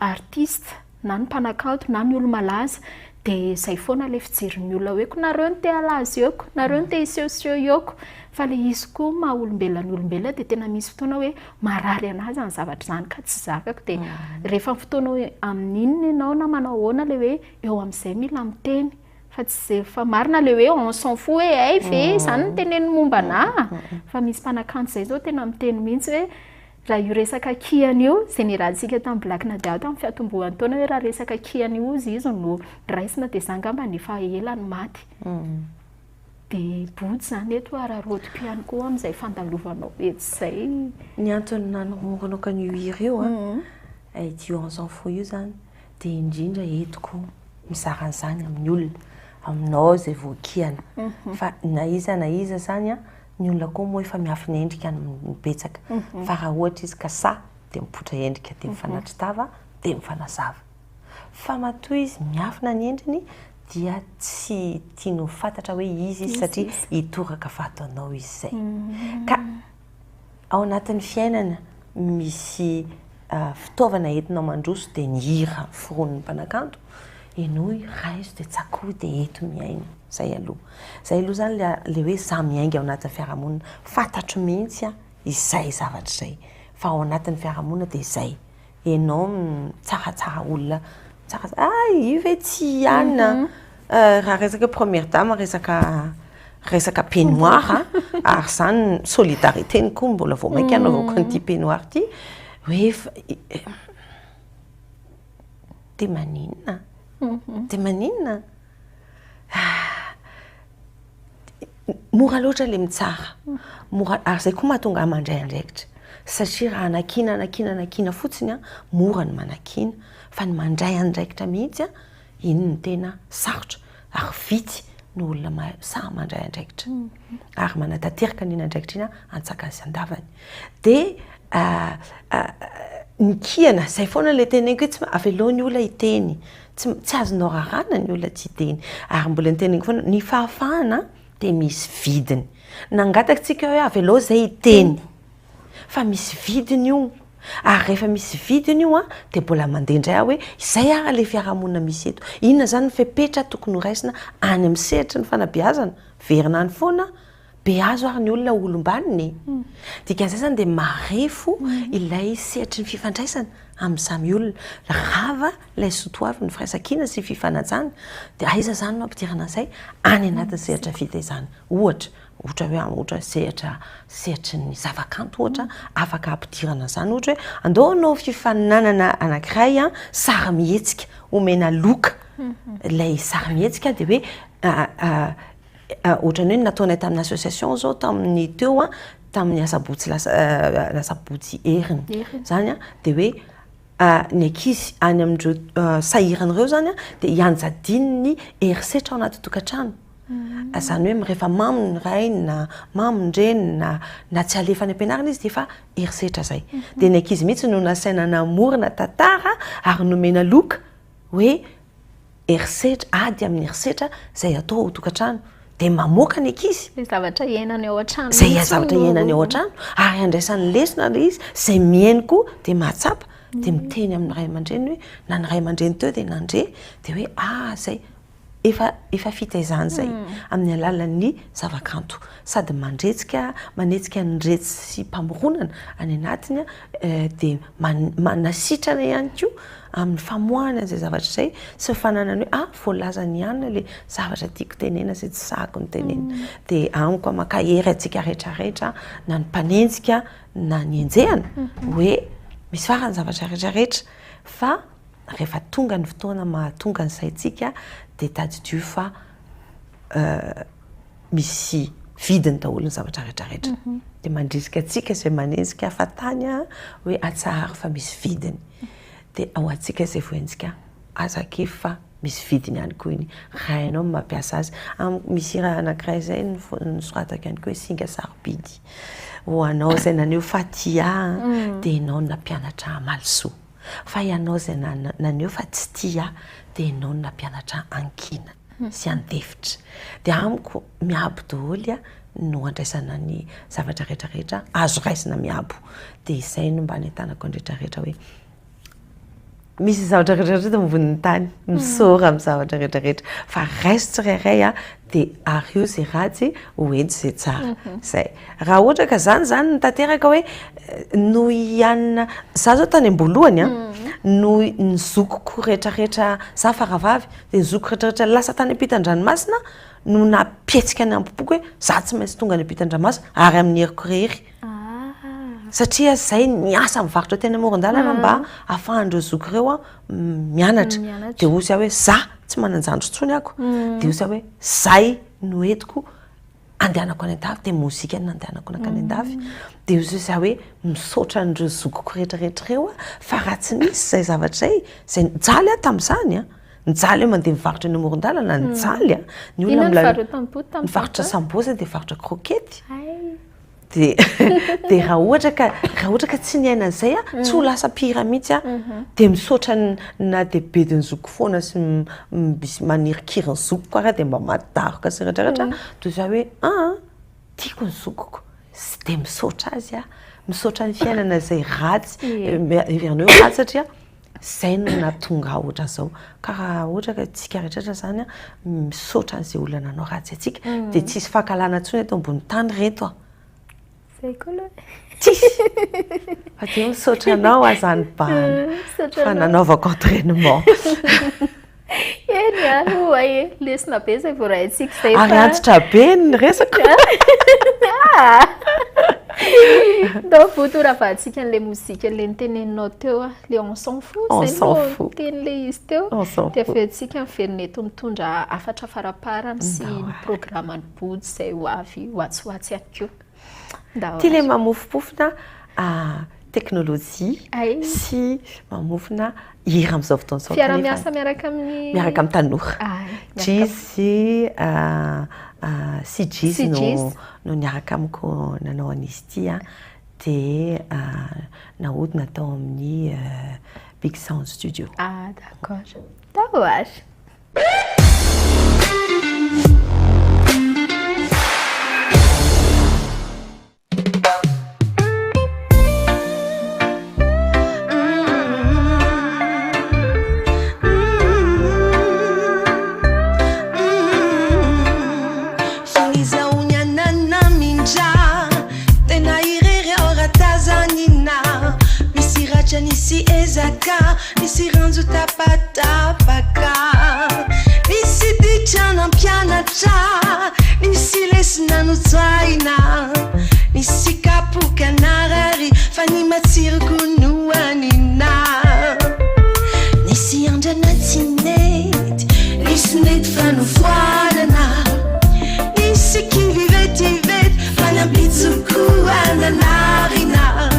artiste na ny mpanakanto na ny olo malaza dia zay foana le fijirin'ny olona hoe ko nareo ny te alazy eoko nareo ny te hisehoseho eoko fa le izy koa maha olombelona ny olombelona dia tena misy fotoana hoe marary anazy ny zavatra zany ka tsy zakako dia rehefa fotoana hoe amin'inona ianao na manao ahoana le hoe eo amin'izay mila miteny fa tsy fa marina le hoe on s'en fout hoe ay ve zany ny teneny momba na fa misy mpanakanto zay zao tena miteny mihitsy hoe raha io resaka kiana io zay ny rahantsika tamin'ny Black Nadia tamin'ny fiatombohan'ny taona hoe raha resaka kiana io izy no raisina dia zangamba ny efa elany maty dia body zany eto ararodiko ihany koa amin'izay fandalovanao etsy zay ny antony nanomoronoka an'io hira io io on s'en fout io zany dia indrindra etiko mizaran'izany amin'ny olona aminao zay voakiana fa na iza zany ny olona koa moa efa miafina endrika mibetsaka fa raha ohatra izy ka sa dia mipotra endrika dia mifanatry tava dia mifanazava fa matoa izy miafina ny endriny dia tsy tiano fantatra hoe izy satria hitoraka fa ataonao izy zay ka ao anatin'ny fiainana misy fitaovana entinao mandroso dia ny hira foron'ny mpanakanto enoy raha izy dia tsakoa dia eto miaina zay aloha zany le hoe za miainga ao anatin'ny fiarahamonina fantatro mihitsy izay zavatra zay fa ao anatin'ny fiarahamonina dia izay enao tsaratsara olona io ve tsy ihany raha resaka première dame resaka peignoir ary zany solidarité ny koa mbola vao mainka anaovako an'ity peignoir ity hoe dia maninona mora loatra le mitsara ary zay koa mahatonga mandray andraikitra satria raha anakina fotsiny a mora ny manakina fa ny mandray andraikitra mihitsy a iny ny tena sarotra ary vitsy ny olona mandray andraikitra ary manatateraka n'iny andraikitra iny a antsakany sy andavany de ny kiana zay foana le teneniko hoe tsy aveloany olona hiteny tsy azonao rarana ny olona tsy hiteny ary mbola ny teneniko foana ny fahafahana de misy vidiny nangatakatsika hoe avelao zay hiteny fa misy vidiny io ary rehefa misy vidiny io a de mbola mandendray aho hoe izay ara le fiarahamonina misy eto inona zany ny fepetra tokony horaisina any amin'ny sehatra ny fanabeazana verina any foana be azo ary ny olona olombaniny dikan'izay zany de marefo ilay sehatry ny fifandraisana amin'ny samy olona rava ilay sotoavy ny firaisakina sy fifanajana de aiza zany no ampidirana an'izay any anatin'ny sehatra fitaizana ohatra sehatry ny zavakanto ohatra afaka ampidirana zany ohatra hoe andaonao fifaninanana anankiray a sary mihetsika omena loka ilay sary mihetsika de hoe ohatrany hoe nataonay tamin'ny association zao tamin'ny teo a tamin'ny lasabotsy eriny zany a de hoe ny ankizy any amin'ireo sahiran'ireo zany a de hianjadiny herisetra ao anaty tokantrano zany hoe rehefa maminy rainy na maminy reny na tsy alefany ampianarana izy de efa herisetra zay de ny ankizy mihitsy no nasaina namorona tantara ary nomena loka hoe herisetra ady amin'ny herisetra zay atao ao tokantrano de mamoaka ny ankizy zavatra iainany ao an-trano zay zavatra iainany ao an-trano ary andraisan'ny lesona le izy zay mihainy koa de mahatsapa de miteny amin'ny ray aman-dreny hoe na ny ray aman-dreny teo de nandre de hoe zay efa fitaizany zay amin'ny alalan'ny zavakanto sady manetsika nyretsy sy mpamoronana any anatiny de manasitrana ihany koa amin'ny famoahana zay zavatra zay sy fananany hoe voalazany ihany le zavatra tiako tenena zay tsy sahako ny tenena de amiko makahery atsika rehetrarehetra na ny mpanenjika na ny enjehana hoe misy farany zavatra rehetrarehetra fa rehefa tonga ny fotoana mahatonga ny saitsika de tadidio fa misy vidiny daholo ny zavatra rehetrarehetra de mandrisika atsika zay manenjika fatany hoe atsahary fa misy vidiny de ao atsika zay voenjika azake fa misy vidiny ihany koa iny rainao mampiasa azy misy raha anankiray zay nosoratako ihany koa hoe singa sarobidy ho anao zay naneo fatia de ianao nampianatra malisoa fa ianao zay naneo fa tsy tia de ianao nampianatra ankina sy andefitra de amiko miabo daholo no andraisana ny zavatra rehetrarehetra azo raisina miabo de izay no mba netanako andrehetrarehetra hoe misy zavatra rehetrarehetra mivoniny tany misora amin'ny zavatra rehetrarehetra fa raiso tsirairay de ary io zay ratsy hoenty zay tsara zay raha ohatra ka zany nitateraka hoe no ianina za zao tany ambolohany no nizokoko rehetrarehetra za faravavy de nizoko rehetrarehetra lasa tany ampitan-dranomasina no napietsika ny ampopoky hoe za tsy maintsy tonga ny ampitan-dranomasina ary amin'ny heriko rehery satria zay niasa mivarotra tena moron-dalana mba afahandreo zoky ireo mianatra de ozy hoe za tsy mananjandro tsony ako de ozy hoe zay no entiko andehanako any an-davy de mozika ny andehanako anaka any an-davy de ozy hoe misaotra an'ireo zokiko rehetrarehetra ireo fa raha tsy nisy zay zavatra zay nijaly tamin'izany nijaly mandeha mivarotra ny moron-dalana nijaly ny olona mivarotra sambosa de varotra krokety de raha ohatra ka tsy niaina an'izay tsy ho lasa pira mihitsy de misaotra na de bediny zoko foana sy manirikiriny zokoko raha de mba madaroka sy rehetrarehetra de za hoe tiako ny zokoko de misaotra azy misaotra ny fiainana zay ratsy iverneo ratsy satria zay no natonga ohatra zao ka raha ohatra ka tsika rehetrarehetra zany misaotra an'izay olona nanao ratsy atsika de tsisy fahakalana ntsony eto ambony tany reto tsisy fa de misaotra anao azany bana fa nanaovako entraînement eny lesona be zay voaraintsika zay ary antitra be ny resaka Donc voto raha vahantsika an'ilay mozika an'ilay niteneninao teo le on s'en fout ten'ilay izy teo dia avy antsika miverina eto mitondra afatra faraparany sy ny programany body izay ho avy hoatsyhoatsy ihany koa tia ilay mamofopofona teknôlôjia sy mamofona hira amin'izao fotoan'izao fiara-miasa miaraka amin'ny tanora Jizzy sy Jizzy no niaraka amiko nanao an'izy ity dia nahodina tao amin'ny Big Sound Studio. D'accord. Dahoazy. Nisi ezaka, nisi ranzu tapatapaka, nisi dichana pianacha, nisi lesna nutsaina, nisi kapuka narari, fani matsiruku nuanina, nisi anjana tinet, nisi net fanu fuadana, nisi kivivet, fana blitzuku ananarina.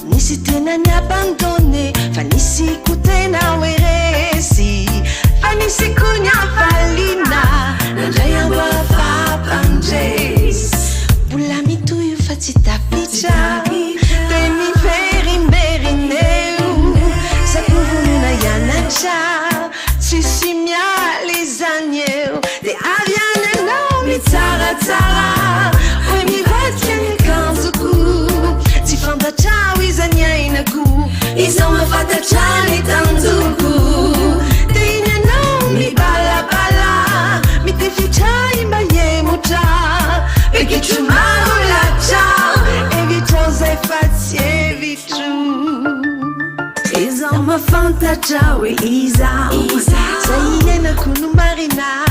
Nisi tena ni abandonné, fanisi kutena weresi, fanisi kunya falina, nanjaya wafa panjes. Bulami tuyu fatita picha, teni verineu, sakuvuna yanacha, sisimia lizanyeu, de aviane no mi tsara tsara, we mi vatken kanzuku, tifanda cha Isama fata chani tanzuku Teine no mi bala bala Mi te fichai ma yemu cha Perché chumaru la cha E vitose fazie vitu Isama fanta cha we isa Sayena kunu marina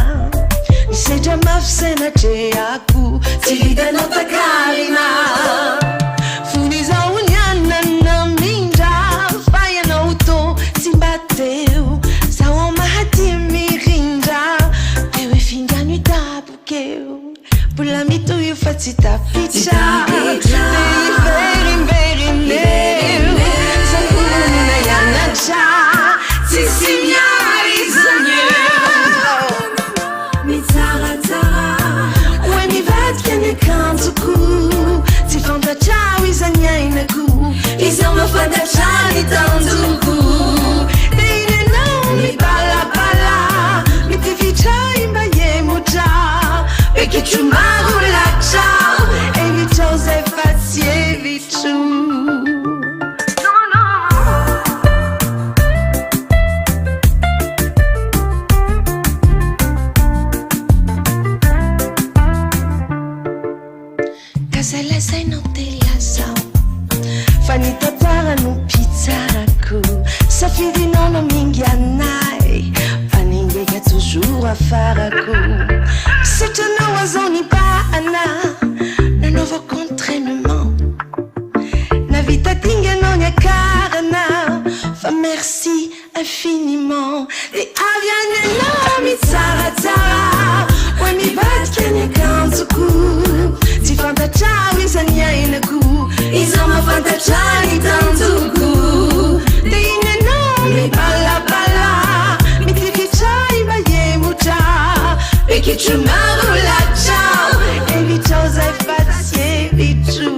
Ni seja mafsena che aku Tivida nota carina Funiza unyana na minja Faya na uto simbateu Sawa mahati mirinja Pewe finga nui tabukeu Pula mitu yu fatita picha Very new Zakuru na yana cha Sisinyari zanyu Mitara tara Uwe mi vat kene kantuku Tifanda cha wizanya inaku Isama fanda cha ni tantuku Deine no mi bala bala Mi te ficha imba ye mucha Peki chumaru la cha E mi chose fazie vitu Kasala sai no te la sao Fanita para no pizzaraku Safidi no no mingianai Faninge che toujours a faraku Se tu no wazoni pa ana Na novo contrainement Na vita tinga non ya carana Fa merci infiniment E aviane no mi tsara tsara Oi mi bat kene kantuku Ti fanta ciao isanya inaku Isama fanta ciao ni tantuku Deine no mi bala bala Mi ti fichai ba ye mucha Peki chumaru la ciao E vi chose fazie vitu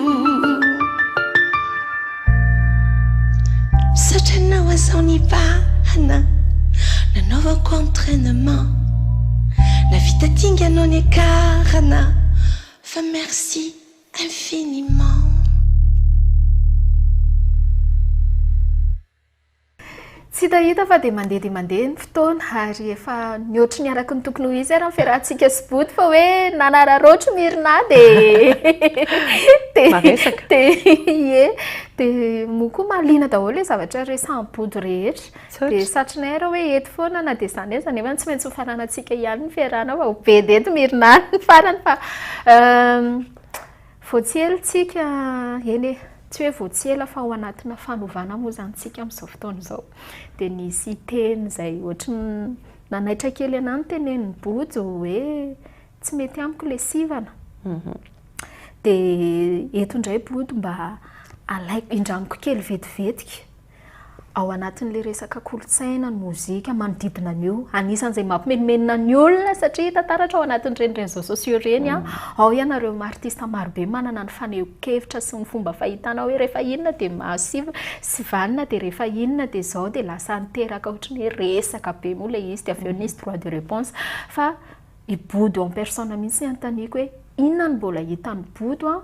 Sacha na wasoni pa ana Na novo contrainement La vita tinga non è carana Fa merci infiniment Tsy hita fa dia mandeha ny fotoana ary efa mihoatra ny araky ny tokony ho izy ary fiarahantsika sy body fa hoe nanararoatra mirina dia moko mahaliana daholo hoe zavatra resahan'ny body rehetra dia satrinay raha hoe eto foana na dia izany eza nefa tsy maintsy ho faranantsika ihany ny fiarahana fa ho be deto mirina ny farany fa voatsielintsika eny tsy hoe voatsiela fa ao anatina fanovana moa zanytsika amin'izao fotoana izao dia nisy teny izay ohatry nanaitra kely ana ny tenen'ny bojo hoe tsy mety amiko ilay sivana dia eto indray bodo mba alaiko indramiko kely vetivetika ao anatin'ilay resaka kolotsaina ny mozika manodidina an'io anisan'izay mampimenomenina ny olona satria tantaratra ao anatin'ireny réseaux sociaux ireny ao ianareo artista marobe manana ny faneho-kevitra sy ny fomba fahitana hoe rehefa inona dia mahasiva sy vanina dia rehefa inona dia izao dia lasa niteraka ohatry ny hoe resaka be moa ilay izy dia avy eo nisy droit de réponse fa i bodo en personne mihitsy anontaniako hoe inona ny mbola hitan'ny bodo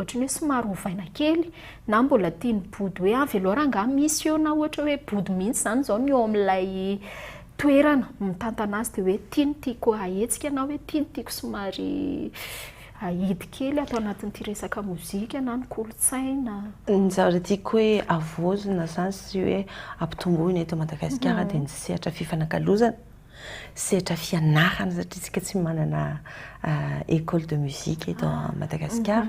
ohatry ny hoe somary hovaina kely na mbola tiany bodo hoe velora nga misy eo na ohatra hoe bodo mihitsy zany zao ny eo amin'ilay toerana mitantana azy dia hoe tiany tiako ahetsika na hoe tiany tiako somary ahidy kely atao anatin'ity resaka mozika na ny kolotsaina ny zavatra tiako hoe avozona zany sy hoe ampitomboina eto Madagasikara dia ny sehatra fifanakalozana sehatra fianarana satria tsika tsy manana école de musique eto Madagasikara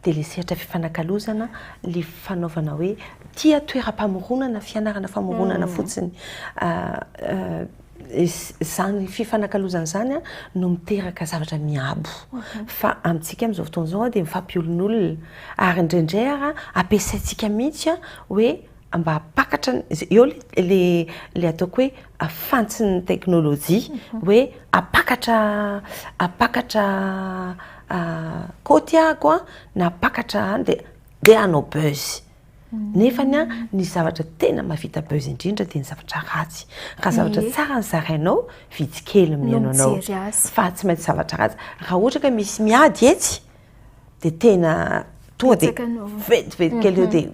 dia le sehatra fifanakalozana le fanaovana hoe tia toeram-pamoronana fianarana famoronana fotsiny zany fifanakalozana zany no miteraka zavatra miabo fa amintsika amin'izao fotoana izao dia mifampiolon'olona ary indraindray ampiasaintsika mihitsy hoe mba apakatra eo le ataoko hoe afantsiny teknôlôjia hoe apakatra kotiako na apakatra dia hanao buzz nefany ny zavatra tena mavita buzz indrindra dia ny zavatra ratsy raha zavatra tsara ny zarainao vitsikely mihainao fa tsy maintsy zavatra ratsy raha ohatra ka misy miady etsy dia tena tonga dia vetivety eo dia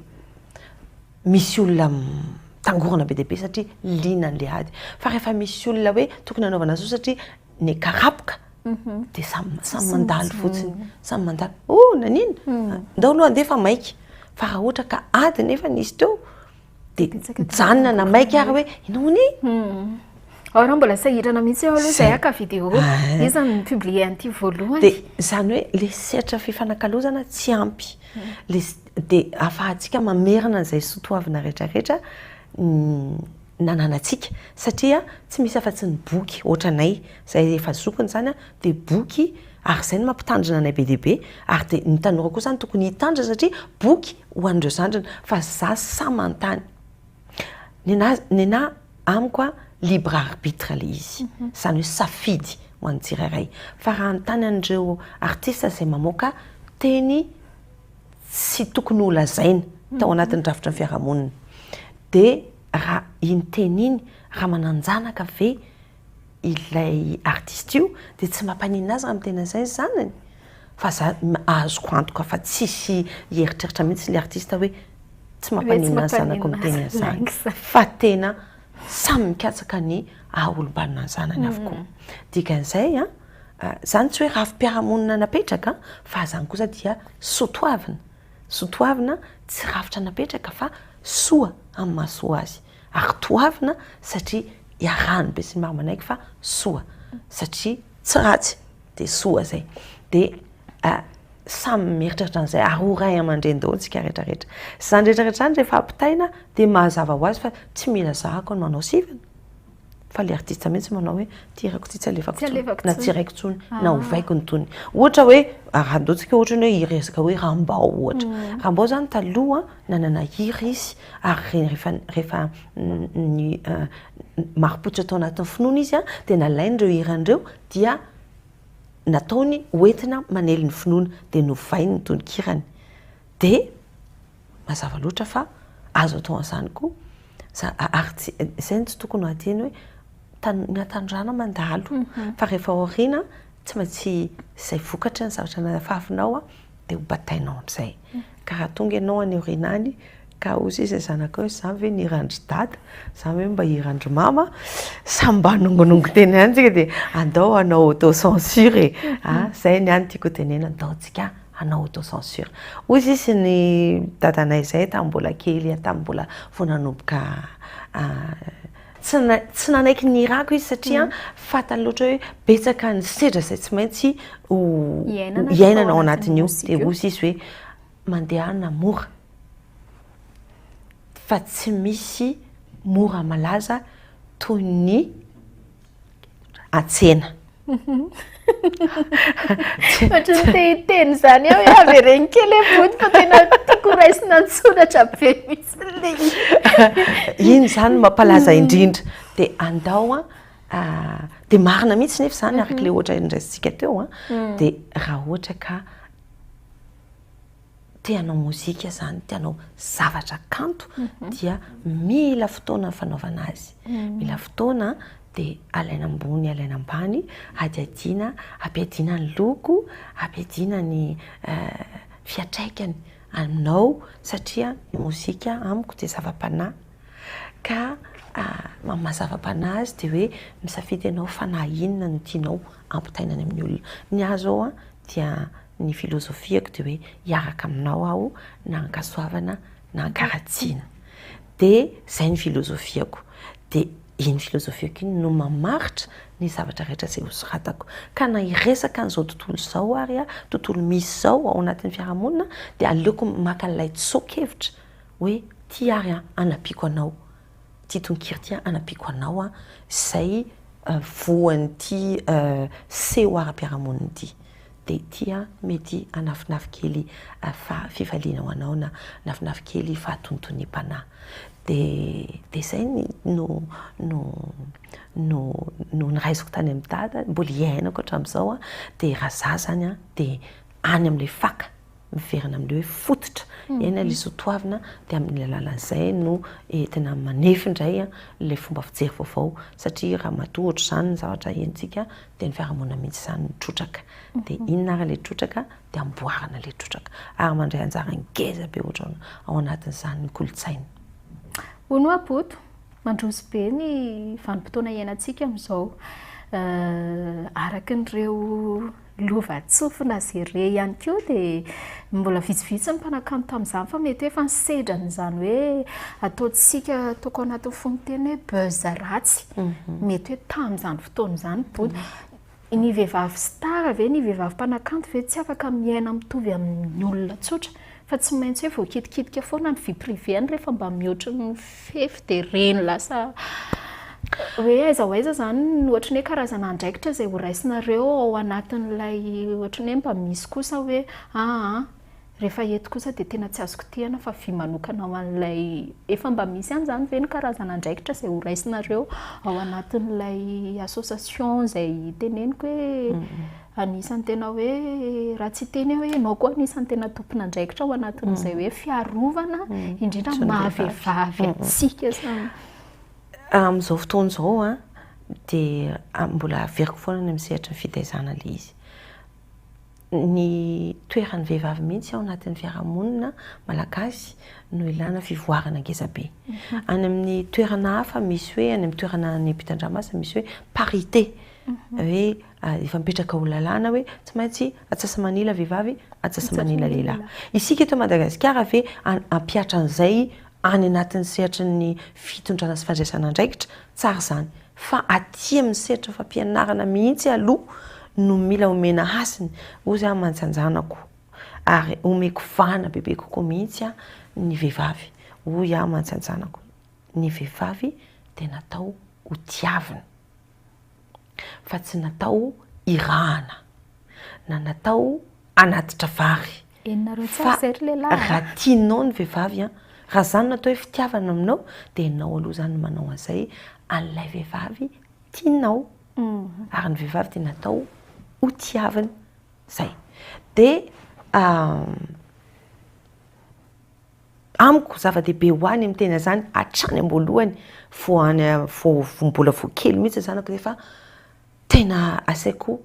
misy olona tangorana be deaibe satria lina an'ilay ady fa rehefa misy olona hoe tokony hanaovana zao satria ny karapoka dia samy mandalo fotsiny samy mandalo nanina ndao aloha andefa maiky fa raha ohatra ka ady nefa nisy teo dia janona na maiky ary hoe inony raha mbola sahirana mihitsy eo aloha izay aka vidéo izy ny publie an'ity voalohany dia zany hoe le sehatra fifanakalozana tsy ampy dia afahantsika mamerina an'izay sotoavina rehetrarehetra nananantsika satria tsy misy afa-tsy ny boky ohatranay izay efa zokony zany dia boky ary izay no mampitandrina anay be deaibe ary dia ny tanora koa zany tokony hitandra satria boky ho an'ireo zandrina fa za samantany nena amiko libre arbitre le izy zany hoe safidy ho an'ny tsirairay fa raha nytany an'ireo artista izay mamoaka teny sy tokony ho lazaina tao anatin'ny drafitra ny fiarahamonina dia raha iny teny iny raha mananjanaka ve ilay artiste io dia tsy mampanina azy raha mitena izay zanany fa za azoko antoka fa tsisy hieritreritra mihitsy ilay artiste hoe tsy mampanina azy zanako miteny azany fa tena samy mikatsaka ny aholombanona ny zanany avokoa dikan'izay zany tsy hoe rafi-piarahamonina napetraka fa zany kosa dia sotoavina tsy rafitra napetraka fa soa amin'ny mahasoa azy ary toavina satria iarahany be sy ny maro manaiky fa soa satria tsy ratsy dia soa zay dia samy mieritreritra an'izay ary oray aman-dreny daholo tsika rehetrarehetra zany rehetrarehetra zany rehefa ampitaina dia mahazava ho azy fa tsy mila zahako ny manao sivana fa le artiste mihitsy manao hoe tirako ty tsy alefako tsony na tsiraiko tsony na hovaiko ny tony ohatra hoe rahandotsika ohatra ny hoe hiresaka hoe rambao ohatra rambao zany taloha nanana hiry izy ary rehefa ny maripotra atao anatin'ny finoana izy dia nalain'ireo hiran'ireo dia nataony hoentina manely ny finoana dia novainy ny tononkirany dia mazava loatra fa azo atao an'izany koa izay ny tsy tokony ho adiny hoe natandrana mandalo fa rehefa aoriana tsy maintsy izay vokatra ny zavatra nafafinao dia ho batainao amin'izay ka raha tonga ianao any aoriana any ka ozy izy zanaka hoe zany ve nirandry dada zany hoe mba hirandry mama samy mba nongonongo teny any tsika dia andao anao autocensure zay ny any tiako tenena andaotsika anao autocensure ozy izy ny dadanay izay tamin'ny mbola kely tamin'ny mbola vao nanomboka tsy nanaiky ny irako izy satria fatany loatra hoe betsaka ny sedra zay tsy maintsy iainana ao anatin'io de osy izy hoe mandeha na mora fa tsy misy mora malaza toy ny atsena ohatrany te hiteny zany aho hoe avy regny kely body fa tena tiako raisina antsoratra be mihitsy le iny zany mampalaza indrindra de andao de marina mihitsy nefa zany araka le ohatra indraisitsika teo de raha ohatra ka tianao mozika zany tianao zavatra kanto dia mila fotoana ny fanaovana azy mila fotoana de alaina ambony alaina ambany adiadina ampiadina ny loko ampiadina ny fiatraikany aminao satria ny mozika amiko de zava-panahy ka mazava-panahy azy de hoe misafidy ianao fanahy inona no tianao ampitainany amin'ny olona ny azo ao dia ny filozofiako de hoe hiaraka aminao aho na ankasoavana na ankaratsiana de zay ny filozofiako de iny filozofiako iny no mamaritra ny zavatra rehetra zay hosoratako ka na iresaka an'izao tontolo zao ary tontolo misy zao ao anatin'ny fiarahamonina de aleoko maka an'ilay tsokevitra hoe ty ary anapiako anao ty tonkiry ty anapiako anao zay voan'ity seho ara-piarahamonina ty de tia mety anafinafy kely fifaliana ho anao na nafinafy kely fahatontonim-panahy de zay no niraisiko tany amin'ny dada mbola iainako hatramin'izao de raha za zany de any amin'ilay faka miverina amin'ilay hoe fototra iaina le sotoavina de amin'ny alalan'izay no tena manefy indray le fomba fijery vaovao satria raha matohatra zany ny zavatra entsika de ny fiarahamonina mihitsy zany trotraka de inona ary le trotraka de amboarana le trotraka ary mandray anjara ngeza be ohatra ao anatin'izany ny kolotsaina ono apoto mandroso be ny vanim-potoana iainantsika amin'izao araka n'ireo lovatsofina zay re ihany koa de mbola vitsivitsy ny mpanakanto tamin'izany fa mety hoe efa nisedrany zany hoe ataontsika ataoko anatin'ny fonoteny hoe buzz ratsy mety hoe tamin'izany fotoana izany body ny vehivavy star ve ny vehivavy mpanakanto ve tsy afaka miaina mitovy amin'ny olona tsotra fa tsy maintsy hoe voakitikitika foana ny vie privée rehefa mba mihoatra ny fefy de reny lasa hoe aiza ho aiza zany ohatra ny hoe karazana andraikitra zay horaisinareo ao anatin'ilay ohatra ny hoe mba misy kosa hoe rehefa eto kosa de tena tsy azoko tiana fa vy manokana ao an'ilay efa mba misy ihany zany ve ny karazana andraikitra zay horaisinareo ao anatin'ilay association zay teneniko hoe anisan'ny tena hoe raha tsy teny hoe ianao koa anisan'ny tena tompona andraikitra ao anatin'izay hoe fiarovana indrindra mahavehivavy atsika zany amin'izao fotoana izao de mbola averiko foana ny misehatra ny fitaizana le izy ny toeran'ny vehivavy mihitsy ao anatin'ny fiarahamonina malagasy no ilana fivoarana ngezabe any amin'ny toerana hafa misy hoe any amin'ny toerana ny ampitan-dranomasina misy hoe parité hoe efa mipetraka ho lalàna hoe tsy maintsy atsasamanila vehivavy atsasamanila lehilahy isika eto Madagasikara ve ampiatra an'izay any anatin'ny sehatra ny fitondrana sy fandraisana andraikitra tsara zany fa aty amin'ny sehatra fampianarana mihitsy aloha no mila omena hasiny ozy mantsanjanako ary omeko vana bebe kokoa mihitsy ny vehivavy hoy mantsanjanako ny vehivavy de natao ho tiavina fa tsy natao irahana na natao anatitra vary fa raha tianao ny vehivavy raha zany natao hoe fitiavana aminao de ianao aloha zany manao an'izay an'ilay vehivavy tianao ary ny vehivavy de natao ho tiavina zay de amiko zava-dehibe ho any amin'ny tena zany hatrany am-boalohany vo mbola vo kely mihitsy zanako efa tena asaiko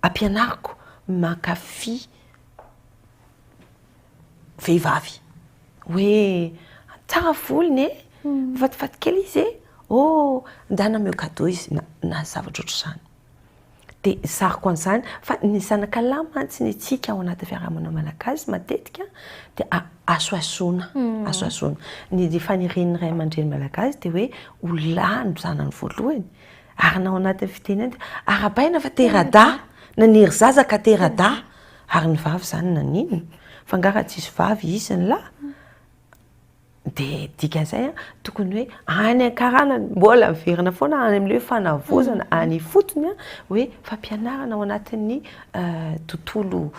ampianariko mankafy vehivavy hoe tsara volony vativaty kely izy ndana meo cadeau izy na zavatra ohatr'izany de zariko an'izany fa ny zanakalahy mantsy ny tsika ao anaty fiarahamonina malagasy matetika de asoasona ny fanireny ray aman-dreny malagasy dia hoe olany zanany voalohany ary nao anatin'ny fiteny arabaina fa terada naniry zazaka terada ary ny vavy zany nanino fa ngara tsisy vavy izy ny lahy dia dikan'izay tokony hoe any ankarana mbola miverina foana any amin'ilay hoe fanavozana any fotony hoe fampianarana ao anatin'ny tontolo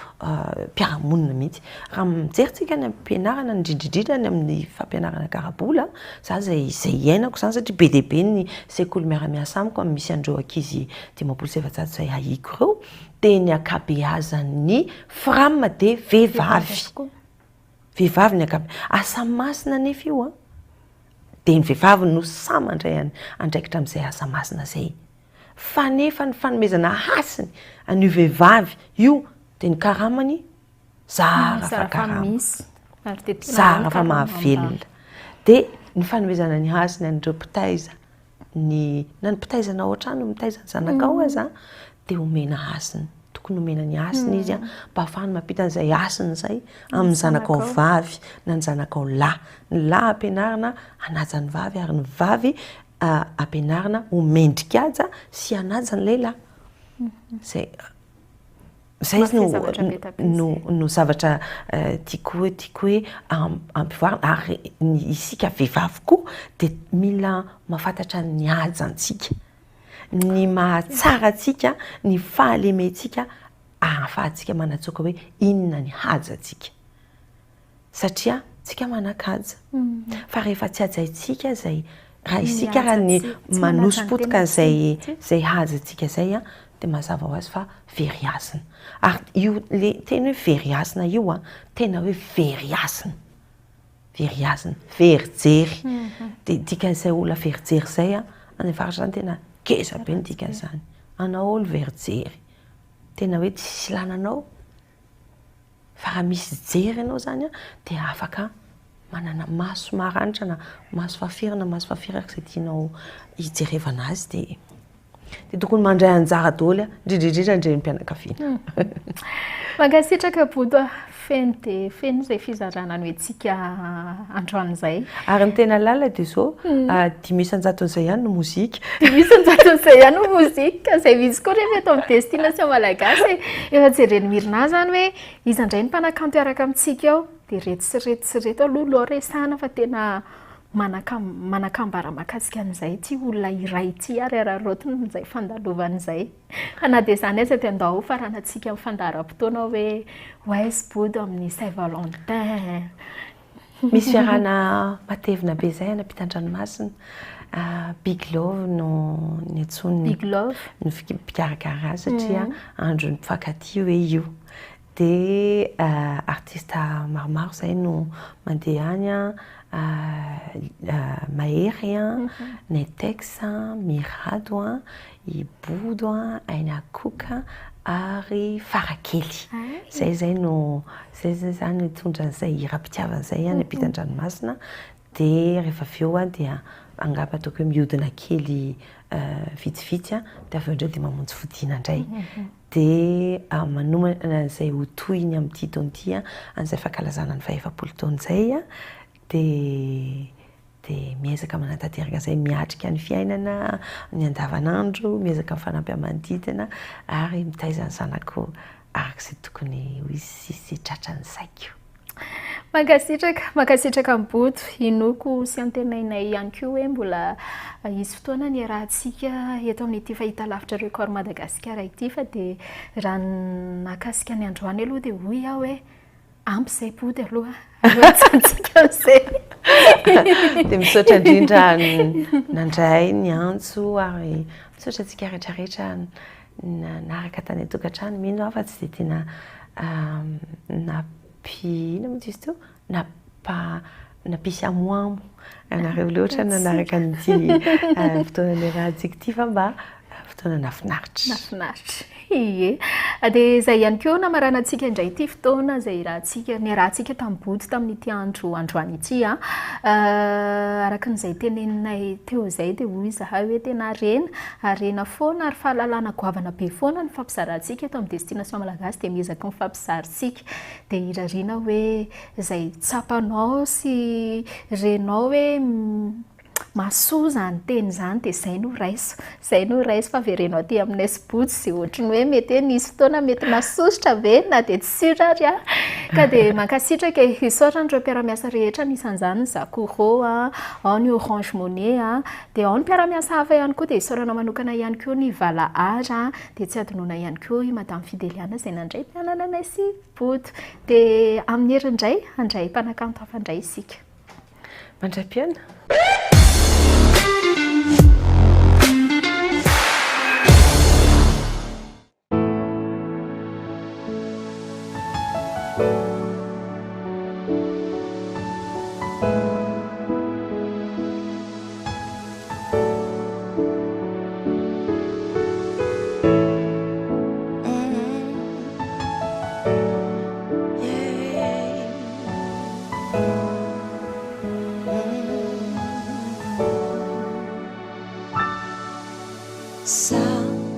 mpiaramonina mihitsy raha mijerytsika ny ampianarana indrindrindrindra amin'ny fampianarana karabola za zay iainako zany satria be dia be ny sekoly miara-miasa amiko misy andreo ankizy 700 zay ahiko ireo dia ny akabeazan'ny frama dia vehivavy ny akabe asa masina nefa io dia ny vehivavy no samy andraikitra amin'izay asa masina zay fa nefa ny fanomezana hasiny an'io vehivavy io dia ny karamany zara fa karama zara fa mahavelona dia ny fanomezana ny hasiny an'ireo mpitaiza na ny mpitaizana ao an-trano mitaizana zanakao aza dia omena hasiny tokony omena ny hasiny izy mba ahafahany mampita an'izay hasiny zay amin'ny zanakao vavy na ny zanakao lahy ny lahy ampianarana hanaja ny vavy ary ny vavy ampianarana homendrika aja sy hanaja ny lehilahy zay no zavatra tiako hoe ampivoarina ary isika vehivavy koa dia mila mahafantatra ny hajantsika ny mahatsara atsika ny fahalementsika ahafahantsika manatsoaka hoe inona ny hajantsika satria tsika manan-kaja fa rehefa tsy hajaintsika zay raha isika raha ny manosompotika zay hajantsika zay dia mazava ho azy fa veriasina ary io le tena hoe veriasina io tena hoe veriasina verijery dia dikan'izay olona verijery zay any faritra zany tena keza be ny dikan'izany anao olo verijery tena hoe tsisy lananao fa raha misy jery ianao zany dia afaka manana maso maranitra na maso fafiraka zay tianao hijerevana azy dia tokony mandray anjara daholo indrindrindrindra indreny mpianakaviana mankasitraka bodo feno zay fizarana ny hoentsika androany zay ary ny tena lalina dia zao 500 ihany no mozika 500 ihany no mozika zay misy koa rehefa eto amin'ny destination malagasy efa jereny mirina zany hoe izy andray ny mpanakanto iaraka amintsika ao dia reto aloha resana fa tena manakambara makasika an'izay ty olona iray ty ary ararotiny zay fandalovan'izay na dia zany aza ty andao faranatsika amin'ny fandaharam-potoana hoe oes bodo amin'ny Saint Valentin misy fiarana matevina be zay anapitan-dranomasina Big Love no ny antsony Big Love no mpikarakara azy satria andro ny mpifankatia hoe io dia artista maromaro zay no mandeha any Mahery Netex Mirado Ibodo Aina Koka ary Farakely zay no zany mitondra zay hira-pitiavana zay any ampitan-dranomasina dia rehefa avy eo dia angamba ataoko hoe mihodina kely vitsivitsy dia avy eo indray dia mamonjy fodiana indray dia manomana an'izay hotohiny amin'ity taona ity an'izay fankalazana ny 50 taona zay dia miezaka manantanteraka zay miatrika ny fiainana ny andavanandro miezaka amin'ny fanampy amanodidina ary mitaiza ny zanako arak'izay tokony ho izy sy tratrany saiko mankasitraka mibodo inoko sy antenainay ihany koa hoe mbola isy fotoana ny rahantsika eto amin'ity fahita lavitra record Madagasikara ity fa dia raha nakasika ny androany aloha dia hoy aho hoe ampy zay body aloha atsika amin'izay dia misaotra indrindra nandray ny antso ary misaotra antsika rehetrarehetra naraka tany an-tokantrano mino aho fa tsy dia tena ina moa izy teo napisy amoamo anareo loatra nanaraka n'ity fotoana ny rahantsika ity fa mba fotoana nafinaritra ie dia izay ihany koa namaranantsika indray ity fotoana izay rahantsika tamin'ny tamin'ity androany ity araka n'izay teneninay teo izay dia hoy izahay hoe tena rena foana ary fahalalana goavana be foana ny fampizarantsika eto amin'ny destination malagasy dia miezaka mifampizarintsika dia irariana hoe izay tsapanao sy renao hoe masoa zany teny zany dia izay no raiso fa verenao aty aminay Sobotsy sy ohatrany hoe mety hoe nisy fotoana mety nasosotra ve na dia tsy sirary ka dia mankasitraka hisaorana ireo mpiaramiasa rehetra nisan'izany ny Zakoro ao ny Orange Money dia ao ny mpiaramiasa hafa ihany koa dia hisaorana manokana ihany koa ny Valahary dia tsy adinoina ihany koa i Madame Fideliana izay nandray mpianana anay sy Poto dia amin'ny herindray handray mpanakanto hafa indray isika mandram-piana.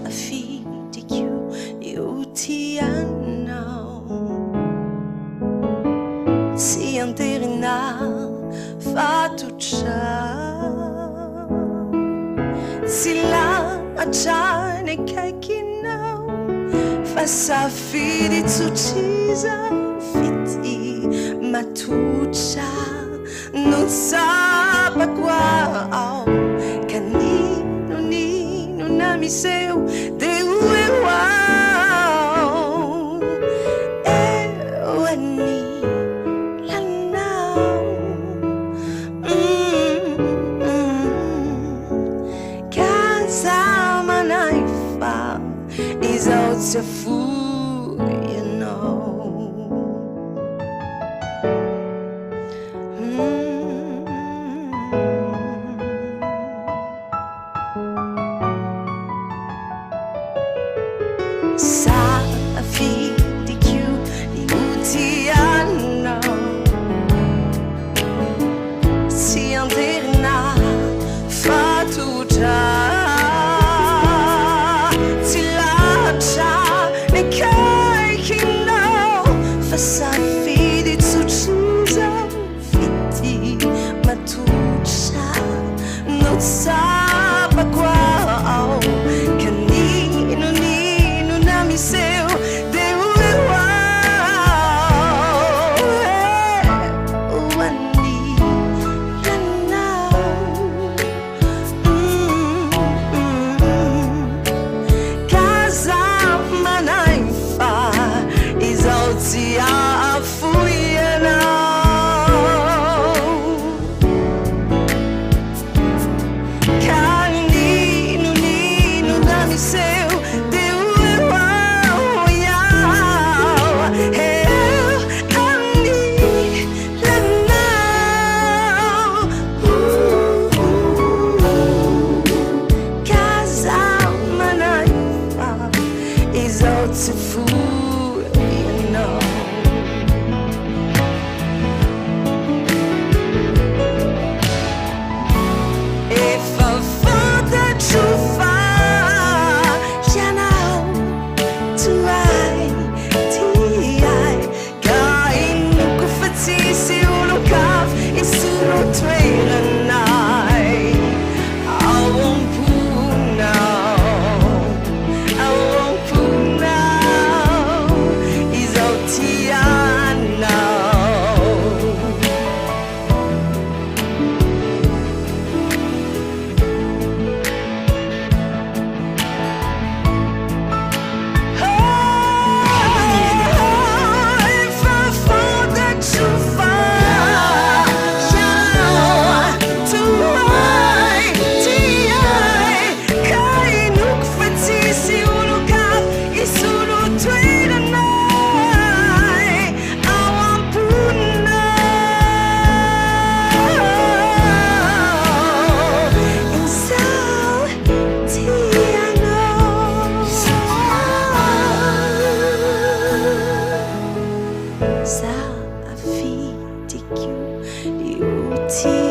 Safidikiu iutianao si anterina fatucha sila achane kaikinao fasafidi tsuchiza fiti matucha non sapa qual mi seu de uau ani lanau casa manaifa is out to fool you know Safidikiu iutiano si anderna fatuja tilacha ne kaikino fasafidi tsuchiza fiti matucha no sapa qual canino nino na mi seu de uani casa manaifa is out a fuiana canino nino na mi seu de to fool, you know. If I thought that you far, you know, to kain ko fatisi ulukaf isuno twainanay awong punaw awong punaw isaw tiyanaw ti